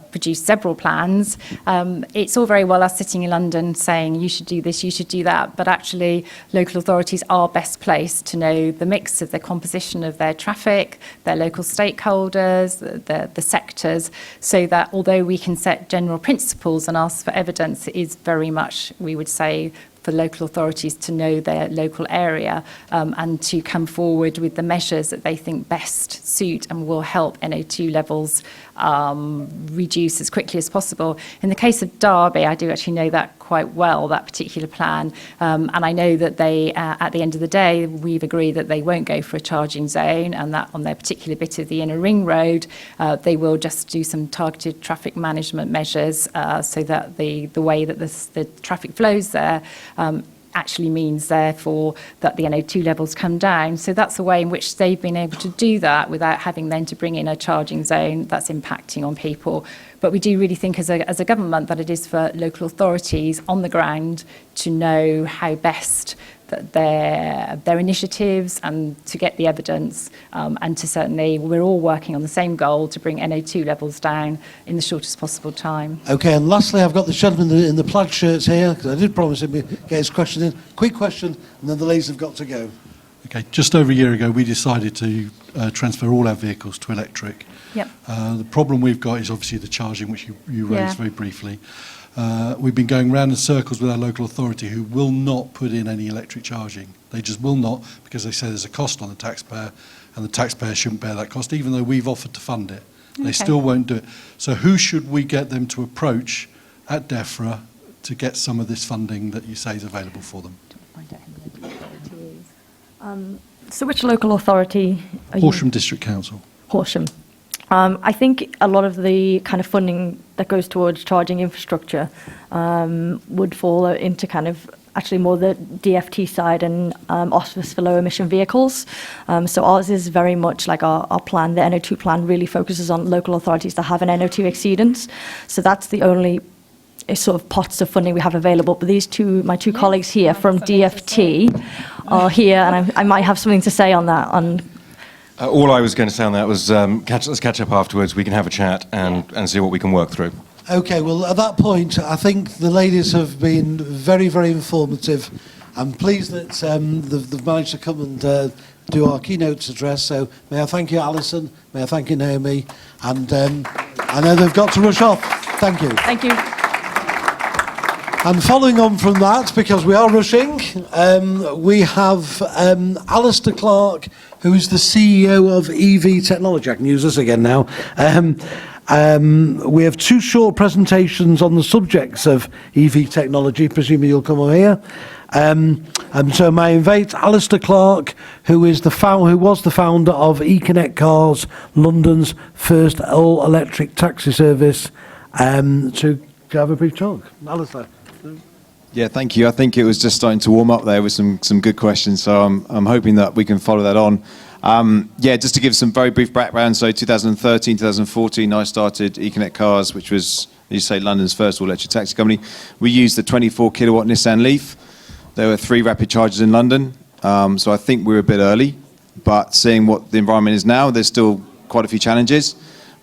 produced several plans. It's all very well us sitting in London saying you should do this, you should do that, but actually local authorities are best placed to know the mix of the composition of their traffic, their local stakeholders, the sectors, so that although we can set general principles and ask for evidence, it is very much, we would say, for local authorities to know their local area and to come forward with the measures that they think best suit and will help NO2 levels reduce as quickly as possible. In the case of Derby, I do actually know that quite well, that particular plan, and I know that they, at the end of the day, we've agreed that they won't go for a charging zone, and that on their particular bit of the inner ring road, they will just do some targeted traffic management measures so that the way that the traffic flows there actually means, therefore, that the NO2 levels come down. So that's a way in which they've been able to do that without having then to bring in a charging zone that's impacting on people. But we do really think as a government that it is for local authorities on the ground to know how best that their initiatives and to get the evidence and to certainly, we're all working on the same goal to bring NO2 levels down in the shortest possible time. Okay, and lastly, I've got the gentleman in the plaid shirts here, because I did promise him he'd get his question in. Quick question, and then the ladies have got to go. Okay, just over a year ago, we decided to transfer all our vehicles to electric. Yep. The problem we've got is obviously the charging, which you raised Yeah. very briefly. We've been going round in circles with our local authority who will not put in any electric charging. They just will not, because they say there's a cost on the taxpayer, and the taxpayer shouldn't bear that cost, even though we've offered to fund it. They Okay. still won't do it. So who should we get them to approach at DEFRA to get some of this funding that you say is available for them? So which local authority are you? Horsham District Council. Horsham. I think a lot of the kind of funding that goes towards charging infrastructure would fall into kind of actually more the DFT side and Office for Low Emission Vehicles. So ours is very much like our plan. The NO2 plan really focuses on local authorities that have an NO2 exceedance. So that's the only sort of pots of funding we have available. But my two colleagues here from DFT are here, and I might have something to say on that. All I was going to say on that was let's catch up afterwards. We can have a chat and see what we can work through. Okay, well, at that point, I think the ladies have been very, very informative. I'm pleased that they've managed to come and do our keynote address. So may I thank you, Alison, may I thank you, Naomi, and I know they've got to rush off. Thank you. Thank you. And following on from that, because we are rushing, we have Alistair Clark, who is the CEO of EV Technology. I can use this again now. We have two short presentations on the subjects of EV technology. Presumably you'll come over here. And so may I invite Alistair Clark, who was the founder of eConnect Cars, London's first all-electric taxi service, to have a brief talk. Alistair. Yeah, thank you. I think it was just starting to warm up there with some good questions, so I'm hoping that we can follow that on. Yeah, just to give some very brief background, so 2013, 2014, I started eConnect Cars, which was, as you say, London's first all-electric taxi company. We used the 24-kilowatt Nissan Leaf. There were 3 rapid chargers in London, so I think we were a bit early, but seeing what the environment is now, there's still quite a few challenges,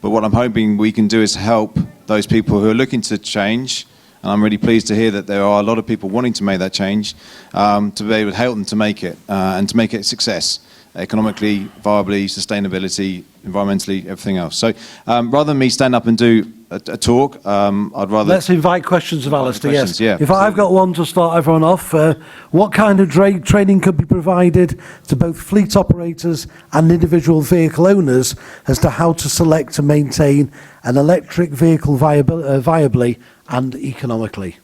but what I'm hoping we can do is help those people who are looking to change And I'm really pleased to hear that there are a lot of people wanting to make that change, to be able to help them to make it, and to make it a success, economically, viably, sustainability, environmentally, everything else. So rather than me stand up and do a talk, I'd rather... Let's invite questions of Alistair, yes. Yeah, if I've got one to start everyone off, what kind of training could be provided to both fleet operators and individual vehicle owners as to how to select and maintain an electric vehicle viably and economically?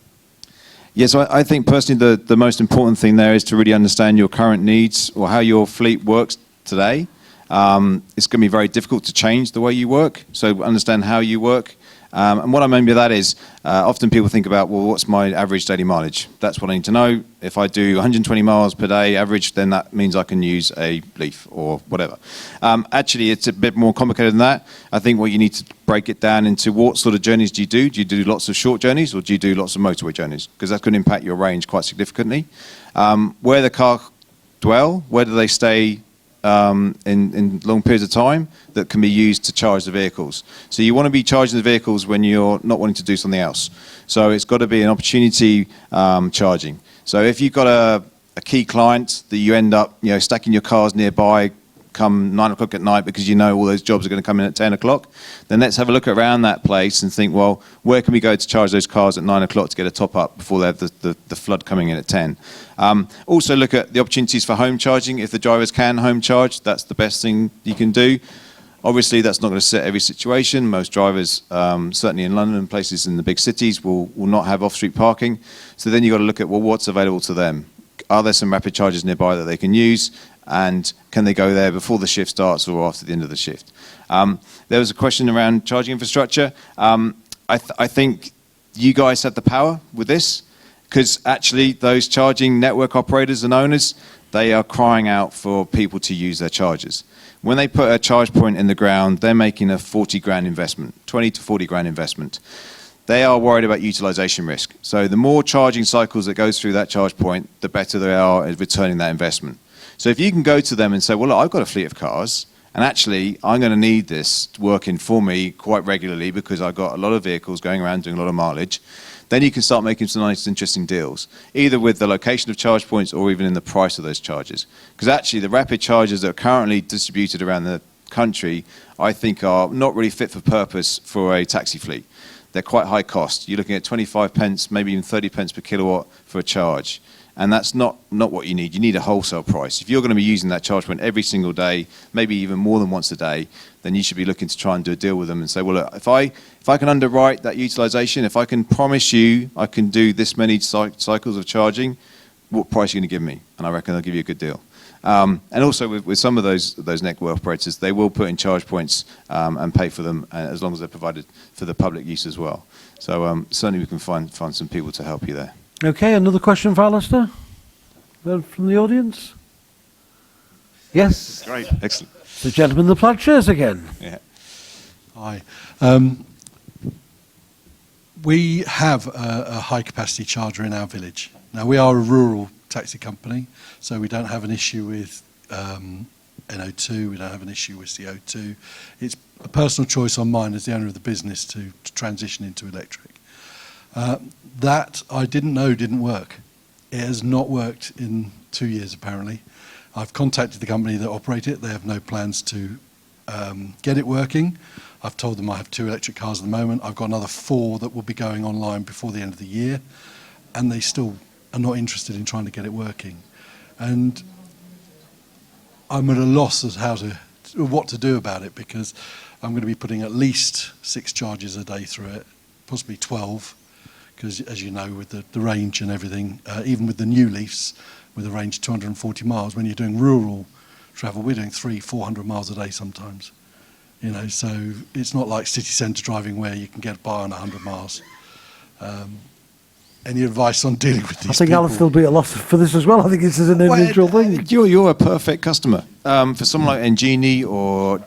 Yeah, so I think personally the most important thing there is to really understand your current needs or how your fleet works today. It's going to be very difficult to change the way you work, so understand how you work. And what I mean by that is, often people think about, well, what's my average daily mileage? That's what I need to know. If I do 120 miles per day average, then that means I can use a Leaf or whatever. Actually, it's a bit more complicated than that. I think what you need to break it down into what sort of journeys do you do? Do you do lots of short journeys or do you do lots of motorway journeys? Because that could impact your range quite significantly. Where the car dwell, where do they stay in long periods of time that can be used to charge the vehicles. So you want to be charging the vehicles when you're not wanting to do something else. So it's got to be an opportunity charging. So if you've got a key client that you end up stacking your cars nearby come 9 o'clock at night because you know all those jobs are going to come in at 10 o'clock, then let's have a look around that place and think, well, where can we go to charge those cars at 9 o'clock to get a top up before they have the flood coming in at 10? Also look at the opportunities for home charging. If the drivers can home charge, that's the best thing you can do. Obviously, that's not going to set every situation. Most drivers, certainly in London and places in the big cities, will not have off-street parking. So then you've got to look at, well, what's available to them? Are there some rapid chargers nearby that they can use? And can they go there before the shift starts or after the end of the shift? There was a question around charging infrastructure. I think you guys have the power with this, because actually those charging network operators and owners, they are crying out for people to use their chargers. When they put a charge point in the ground, they're making a 40 grand investment, 20 to 40 grand investment. They are worried about utilization risk. So the more charging cycles that goes through that charge point, the better they are at returning that investment. So if you can go to them and say, well, look, I've got a fleet of cars, and actually I'm going to need this working for me quite regularly because I've got a lot of vehicles going around doing a lot of mileage, then you can start making some nice, interesting deals, either with the location of charge points or even in the price of those charges. Because actually the rapid chargers that are currently distributed around the country, I think are not really fit for purpose for a taxi fleet. They're quite high cost. You're looking at 25 pence, maybe even 30 pence per kilowatt for a charge. And that's not what you need. You need a wholesale price. If you're going to be using that charge point every single day, maybe even more than once a day, then you should be looking to try and do a deal with them and say, well, look, if I can underwrite that utilization, if I can promise you I can do this many cycles of charging, what price are you going to give me? And I reckon they'll give you a good deal. And also with some of those network operators, they will put in charge points and pay for them as long as they're provided for the public use as well. So certainly we can find some people to help you there. Okay, another question for Alistair from the audience? Yes? Great, excellent. The gentleman in the plaid chairs again. Yeah. Hi. We have a high-capacity charger in our village. Now, we are a rural taxi company, so we don't have an issue with NO2, we don't have an issue with CO2. It's a personal choice on mine as the owner of the business to transition into electric. That I didn't know didn't work. It has not worked in 2 years, apparently. I've contacted the company that operate it. They have no plans to get it working. I've told them I have 2 electric cars at the moment. I've got another 4 that will be going online before the end of the year, and they still are not interested in trying to get it working. And I'm at a loss as what to do about it, because I'm going to be putting at least 6 charges a day through it, possibly 12. Because, as you know, with the range and everything, even with the new Leafs, with a range of 240 miles, when you're doing rural travel, we're doing 300-400 miles a day sometimes. So it's not like city centre driving where you can get by on 100 miles. Any advice on dealing with these I think people? Alistair will be at loss for this as well. I think this is an individual thing. You're a perfect customer. For someone like Engini or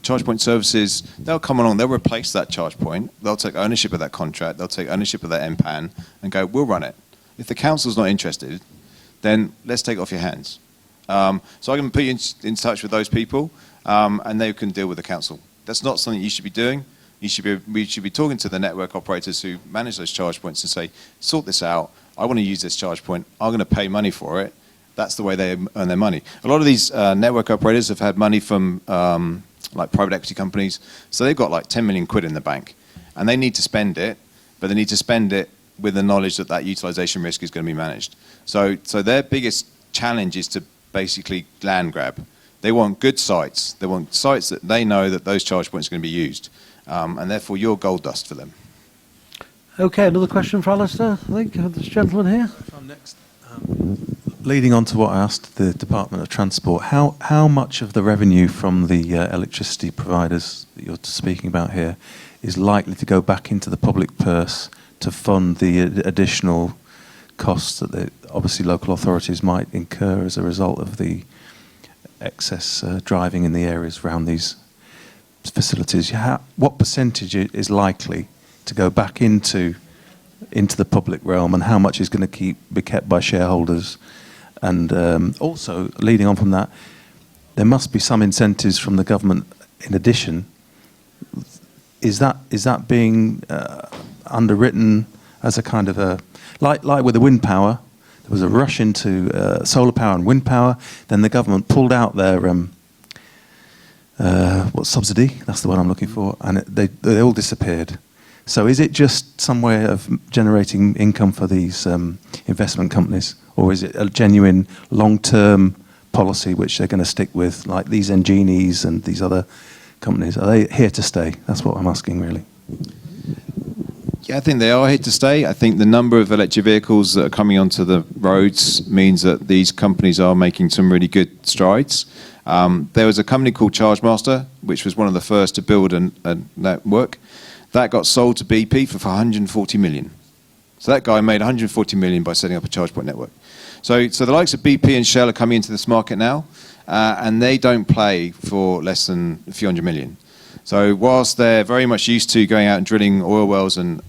Charge Point Services, they'll come along, they'll replace that charge point, they'll take ownership of that contract, they'll take ownership of that MPAN and go, we'll run it. If the council's not interested, then let's take it off your hands. So I can put you in touch with those people and they can deal with the council. That's not something you should be doing. We should be talking to the network operators who manage those charge points and say, sort this out. I want to use this charge point. I'm going to pay money for it. That's the way they earn their money. A lot of these network operators have had money from like private equity companies. So they've got like 10 million quid in the bank. And they need to spend it, but they need to spend it with the knowledge that that utilization risk is going to be managed. So their biggest challenge is to basically land grab. They want good sites. They want sites that they know that those charge points are going to be used. And therefore, you're gold dust for them. Okay, another question for Alistair, I think. This gentleman here. Next. Leading on to what I asked the Department of Transport, how much of the revenue from the electricity providers that you're speaking about here is likely to go back into the public purse to fund the additional costs that obviously local authorities might incur as a result of the excess driving in the areas around these facilities? What percentage is likely to go back into the public realm, and how much is going to be kept by shareholders? And also, leading on from that, there must be some incentives from the government in addition. Is that being underwritten as a kind of a like with the wind power? There was a rush into solar power and wind power. Then the government pulled out their subsidy? That's the one I'm looking for, and they all disappeared. So is it just some way of generating income for these investment companies, or is it a genuine long-term policy which they're going to stick with, like these Engenies and these other companies? Are they here to stay? That's what I'm asking, really. Yeah, I think they are here to stay. I think the number of electric vehicles that are coming onto the roads means that these companies are making some really good strides. There was a company called ChargeMaster, which was one of the first to build a network. That got sold to BP for 140 million. So that guy made 140 million by setting up a charge point network. So the likes of BP and Shell are coming into this market now, and they don't play for less than a few hundred million. So whilst they're very much used to going out and drilling oil wells and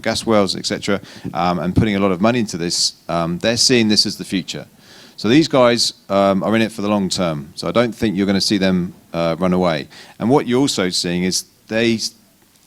gas wells, etc., and putting a lot of money into this, they're seeing this as the future. So these guys are in it for the long term. So I don't think you're going to see them run away. And what you're also seeing is they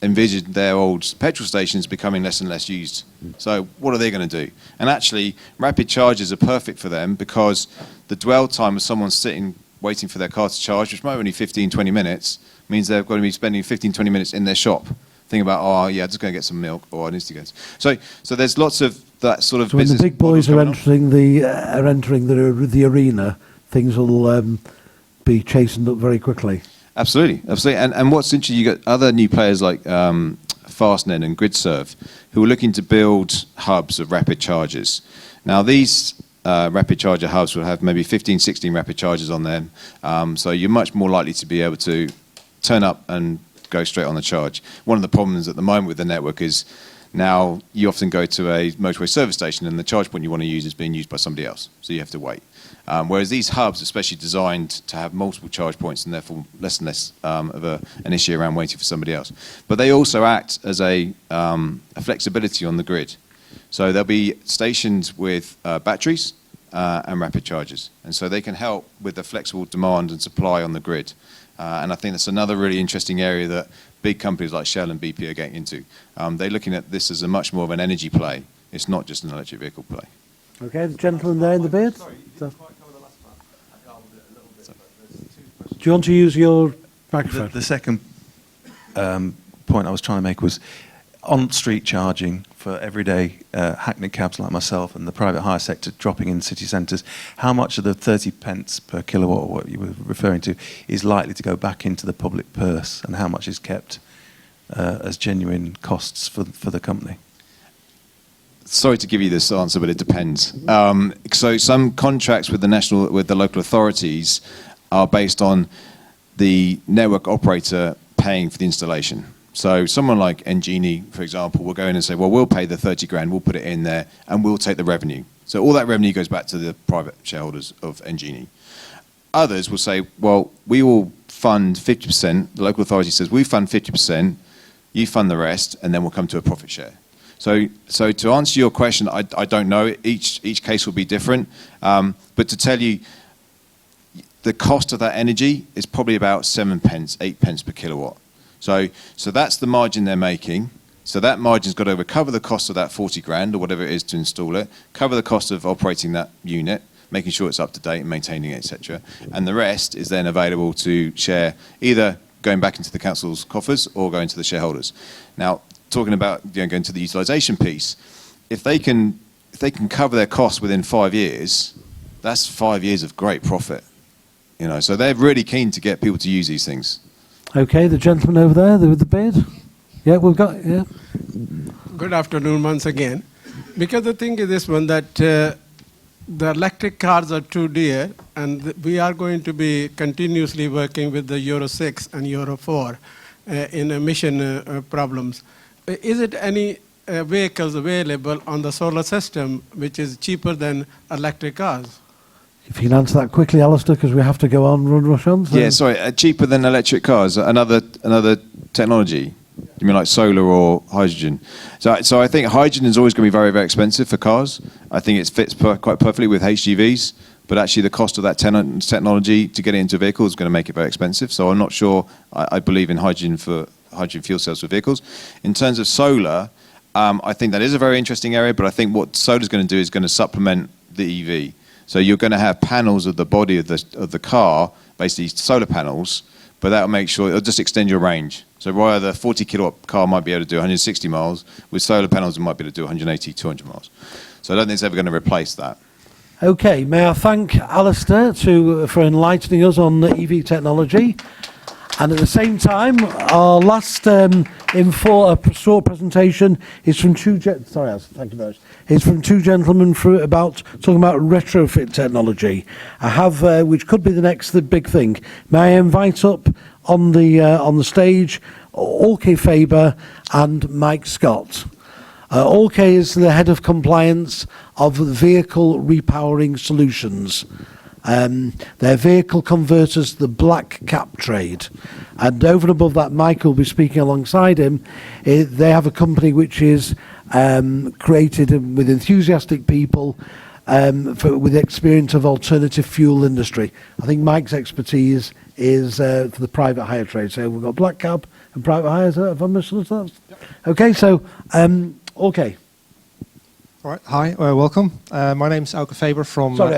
envisioned their old petrol stations becoming less and less used. So what are they going to do? And actually, rapid chargers are perfect for them because the dwell time of someone sitting waiting for their car to charge, which might be only 15, 20 minutes, means they're going to be spending 15, 20 minutes in their shop thinking about, oh, yeah, I'm just going to get some milk, or I need to get... So there's lots of that sort of so when business. the big boys are entering the arena, things will be chastened up very quickly. Absolutely. And what's interesting, you got other new players like Fastnet and GridServe who are looking to build hubs of rapid chargers. Now, these rapid charger hubs will have maybe 15, 16 rapid chargers on them, so you're much more likely to be able to turn up and go straight on the charge. One of the problems at the moment with the network is now you often go to a motorway service station and the charge point you want to use is being used by somebody else, so you have to wait. Whereas these hubs are especially designed to have multiple charge points and therefore less and less of an issue around waiting for somebody else. But they also act as a flexibility on the grid. So there'll be stations with batteries and rapid chargers. And so they can help with the flexible demand and supply on the grid. And I think that's another really interesting area that big companies like Shell and BP are getting into. They're looking at this as a much more of an energy play. It's not just an electric vehicle play. Okay, the gentleman there in the beard. Do you want to use your microphone? The second point I was trying to make was on-street charging for everyday hackney cabs like myself and the private hire sector dropping in city centres. How much of the 30 pence per kilowatt, or what you were referring to, is likely to go back into the public purse, and how much is kept as genuine costs for the company? Sorry to give you this answer, but it depends. So some contracts with the local authorities are based on the network operator paying for the installation. So someone like Engenie, for example, will go in and say, well, we'll pay the 30 grand, we'll put it in there, and we'll take the revenue. So all that revenue goes back to the private shareholders of Engenie. Others will say, well, we will fund 50%. The local authority says, we fund 50%, you fund the rest, and then we'll come to a profit share. So to answer your question, I don't know. Each case will be different. But to tell you, the cost of that energy is probably about 7 pence, 8 pence per kilowatt. So that's the margin they're making. So that margin's got to recover the cost of that 40 grand or whatever it is to install it, cover the cost of operating that unit, making sure it's up to date and maintaining it, etc. And the rest is then available to share, either going back into the council's coffers or going to the shareholders. Now, talking about going to the utilisation piece, if they can cover their costs within 5 years, that's 5 years of great profit. So they're really keen to get people to use these things. Okay, the gentleman over there with the beard. Yeah, we've got, yeah. Good afternoon once again. Because the thing is this one, that the electric cars are too dear, and we are going to be continuously working with the Euro 6 and Euro 4 in emission problems. Is it any vehicles available on the solar system which is cheaper than electric cars? If you can answer that quickly, Alistair, because we have to go on, rush on. So. Yeah, sorry, cheaper than electric cars, another technology. You mean like solar or hydrogen? So I think hydrogen is always going to be very, very expensive for cars. I think it fits quite perfectly with HGVs, but actually the cost of that technology to get it into a vehicle is going to make it very expensive. So I'm not sure I believe in hydrogen fuel cells for vehicles. In terms of solar, I think that is a very interesting area, but I think what solar is going to do is going to supplement the EV. So you're going to have panels of the body of the car, basically solar panels, but that will make sure it'll just extend your range. So while the 40 kilowatt car might be able to do 160 miles, with solar panels it might be able to do 180, 200 miles. So I don't think it's ever going to replace that. Okay, may I thank Alistair for enlightening us on the EV technology. And at the same time, our last short presentation is from thank you very much. It's from two gentlemen talking about retrofit technology. I have, which could be the big thing. May I invite up on the stage Olke Faber and Mike Scott. Olke is the head of compliance of Vehicle Repowering Solutions. Their vehicle converters the black cap trade, and over and above that, Mike will be speaking alongside him. They have a company which is created with enthusiastic people with experience of alternative fuel industry. I think Mike's expertise is for the private hire trade. So we've got black cab and private hire. Have I understood that? Yep. Okay, so okay. All right. Hi. Welcome. My name's Elke Faber from. Sorry,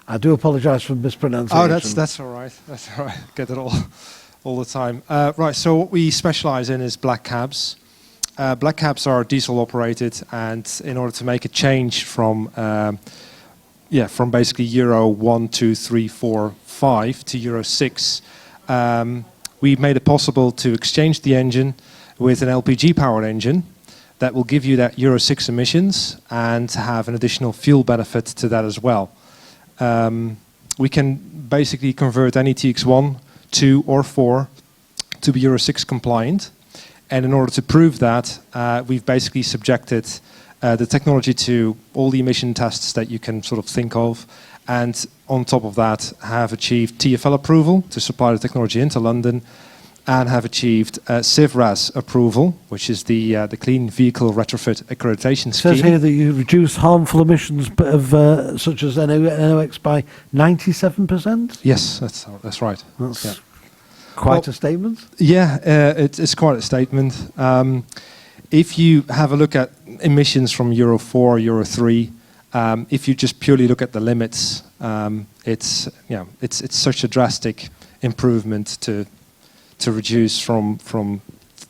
I do apologise for mispronunciation. Oh, that's all right. That's all right. Get it all the time. Right. So what we specialise in is black cabs. Black cabs are diesel operated, and in order to make a change from basically Euro 1, 2, 3, 4, 5 to Euro 6, we made it possible to exchange the engine with an LPG powered engine that will give you that Euro 6 emissions and have an additional fuel benefit to that as well. We can basically convert any TX1, 2 or 4 to be Euro 6 compliant. And in order to prove that, we've basically subjected the technology to all the emission tests that you can sort of think of. And on top of that, have achieved TfL approval to supply the technology into London, and have achieved CIVRAS approval, which is the Clean Vehicle Retrofit Accreditation Scheme. It says here that you reduce harmful emissions such as NOx by 97%? Yes, that's right. That's quite a statement. Yeah, it's quite a statement. If you have a look at emissions from Euro 4, Euro 3, if you just purely look at the limits, it's such a drastic improvement to reduce from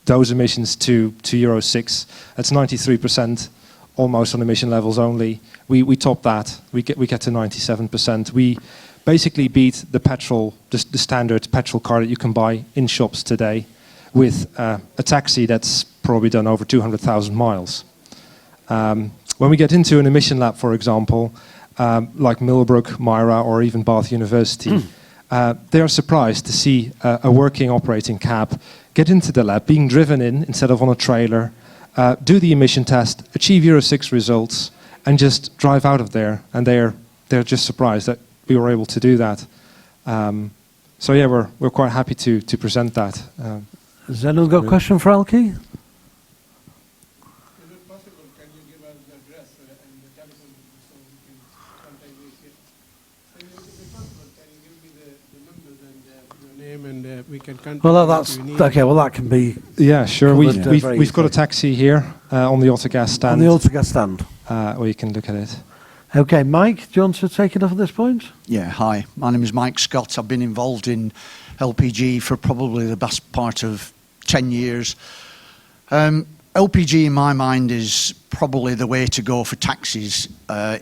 those emissions to Euro 6. That's 93%, almost on emission levels only. We top that. We get to 97%. We basically beat the standard petrol car that you can buy in shops today, with a taxi that's probably done over 200,000 miles. When we get into an emission lab, for example, like Millbrook, Myra, or even Bath University, they are surprised to see a working operating cab get into the lab, being driven instead of on a trailer, do the emission test, achieve Euro 6 results, and just drive out of there. And they're just surprised that we were able to do that. So yeah, we're quite happy to present that. Has anyone got a question for Elke? Is it possible, can you give us the address and the telephone so we can contact you here? Is it possible, can you give me the numbers and your name time, and we can continue. Well, if that's we need. okay. Well, that can be Yeah, sure. Covered, We've very got a easily. taxi here on the autogas stand. on the autogas stand. Where you can look at it. Okay, Mike, do you want to take it off at this point? Yeah, hi. My name is Mike Scott. I've been involved in LPG for probably the best part of 10 years. LPG, in my mind, is probably the way to go for taxis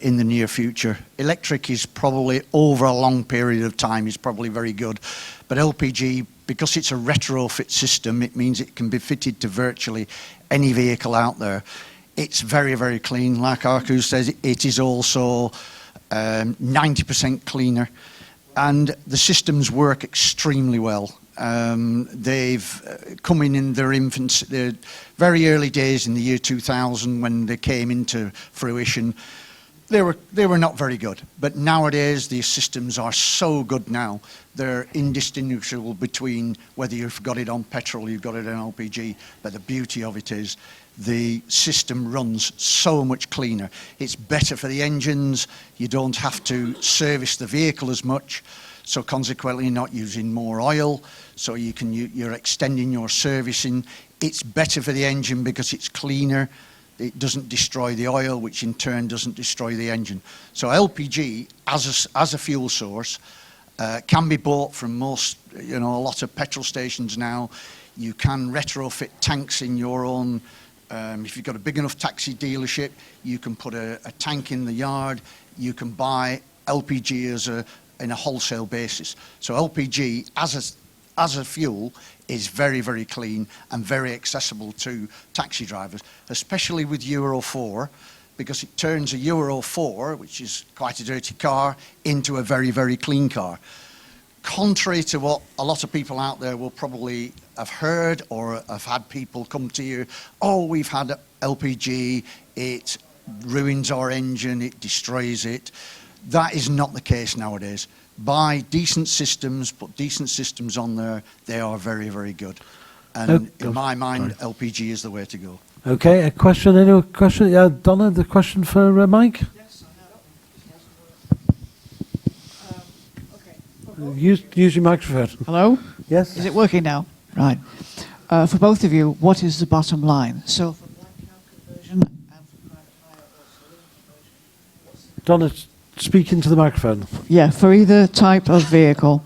in the near future. Electric is probably, over a long period of time, is probably very good. But LPG, because it's a retrofit system, it means it can be fitted to virtually any vehicle out there. It's very, very clean. Like Arku says, it is also 90% cleaner. And the systems work extremely well. They've come in their infancy, the very early days in the year 2000 when they came into fruition. They were not very good, but nowadays these systems are so good now. They're indistinguishable between whether you've got it on petrol, you've got it on LPG. But the beauty of it is the system runs so much cleaner. It's better for the engines. You don't have to service the vehicle as much. So consequently, you're not using more oil. So you're extending your servicing. It's better for the engine because it's cleaner. It doesn't destroy the oil, which in turn doesn't destroy the engine. So LPG as a fuel source can be bought from most, a lot of petrol stations now. You can retrofit tanks in your own. If you've got a big enough taxi dealership, you can put a tank in the yard. You can buy LPG in a wholesale basis. So LPG as a fuel is very, very clean and very accessible to taxi drivers, especially with Euro 4, because it turns a Euro 4, which is quite a dirty car, into a very, very clean car. Contrary to what a lot of people out there will probably have heard or have had people come to you, oh, we've had LPG, it ruins our engine, it destroys it. That is not the case nowadays. Buy decent systems, put decent systems on there, they are very, very good. And in my mind, LPG is the way to go. Okay, a question? Any question? Yeah, Donna, the question for Mike? Yes, I know. Use your microphone. Hello? Yes? Is it working now? Right. For both of you, what is the bottom line? So for black cab conversion and for private hire or saloon conversion? Donna, speak into the microphone. Yeah, for either type of vehicle,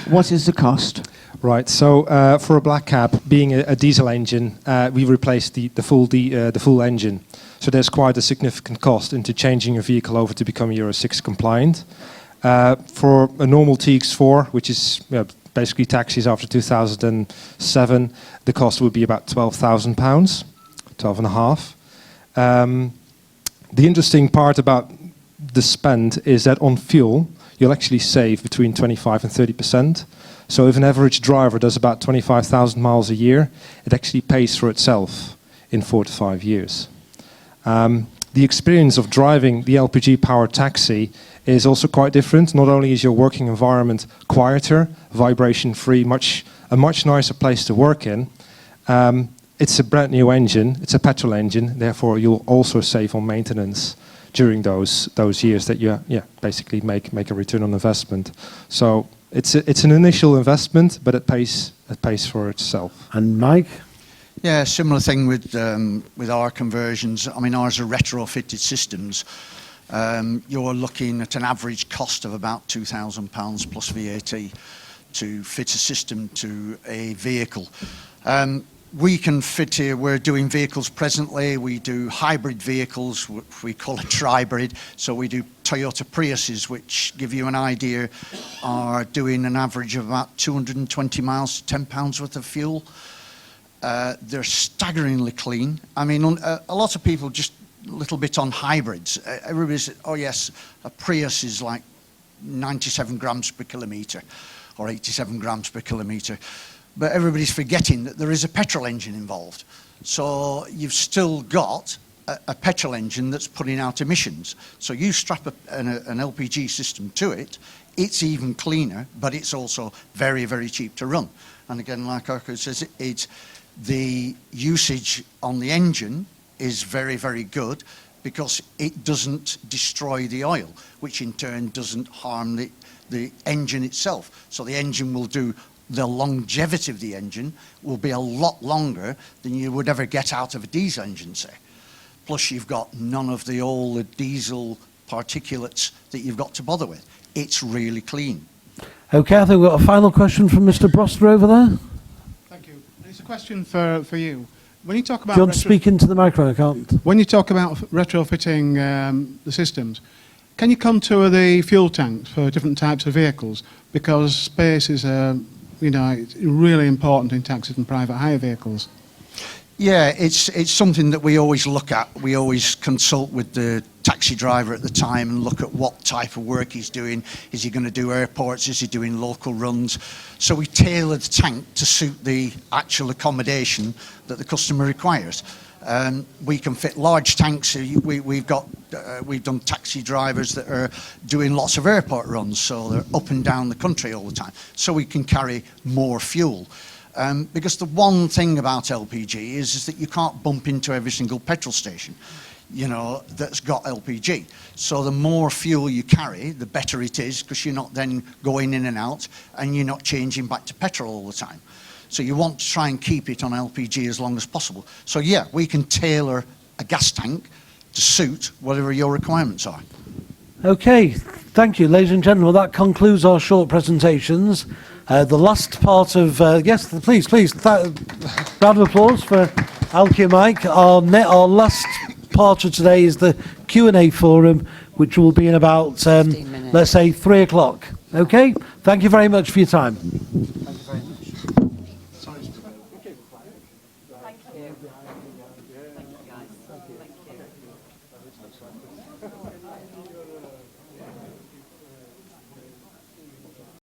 what is the cost? Right. So for a black cab, being a diesel engine, we replaced the full engine. So there's quite a significant cost into changing your vehicle over to become Euro 6 compliant. For a normal TX4, which is basically taxis after 2007, the cost would be about £12,000, 12.5. The interesting part about the spend is that on fuel, you'll actually save between 25 and 30%. So if an average driver does about 25,000 miles a year, it actually pays for itself in 4 to 5 years. The experience of driving the LPG-powered taxi is also quite different. Not only is your working environment quieter, vibration-free, a much nicer place to work in, it's a brand new engine, it's a petrol engine, therefore you'll also save on maintenance during those years that you basically make a return on investment. So it's an initial investment, but it pays for itself. And Mike? Yeah, similar thing with our conversions. I mean, ours are retrofitted systems. You're looking at an average cost of about £2,000 plus VAT to fit a system to a vehicle. We can fit here, we're doing vehicles presently, we do hybrid vehicles, we call it tribrid, so we do Toyota Priuses, which give you an idea, are doing an average of about 220 miles to £10 worth of fuel. They're staggeringly clean. I mean, a lot of people just a little bit on hybrids. Everybody says, oh yes, a Prius is like 97 grams per kilometre or 87 grams per kilometre. But everybody's forgetting that there is a petrol engine involved. So you've still got a petrol engine that's putting out emissions. So you strap an LPG system to it, it's even cleaner, but it's also very, very cheap to run. And again, like Arko says, the usage on the engine is very, very good because it doesn't destroy the oil, which in turn doesn't harm the engine itself. So the engine will do the longevity of the engine will be a lot longer than you would ever get out of a diesel engine, say. Plus you've got none of all the diesel particulates that you've got to bother with. It's really clean. Okay, I think we've got a final question from Mr. Broster over there. Thank you. It's a question for you. When you talk about Do you want to speak into the microphone? I can't. When you talk about retrofitting the systems, can you contour the fuel tanks for different types of vehicles? Because space is, it's really important in taxis and private hire vehicles. Yeah, it's something that we always look at. We always consult with the taxi driver at the time and look at what type of work he's doing. Is he going to do airports? Is he doing local runs? So we tailor the tank to suit the actual accommodation that the customer requires. We can fit large tanks. We've done taxi drivers that are doing lots of airport runs, so they're up and down the country all the time. So we can carry more fuel. Because the one thing about LPG is that you can't bump into every single petrol station, that's got LPG. So the more fuel you carry, the better it is, because you're not then going in and out, and you're not changing back to petrol all the time. So you want to try and keep it on LPG as long as possible. So yeah, we can tailor a gas tank to suit whatever your requirements are. Okay, thank you, ladies and gentlemen. That concludes our short presentations. The last part of, yes, please, round of applause for Alki and Mike. Our last part of today is the Q&A forum, which will be in about, let's say, 3 o'clock. Okay? Thank you very much for your time.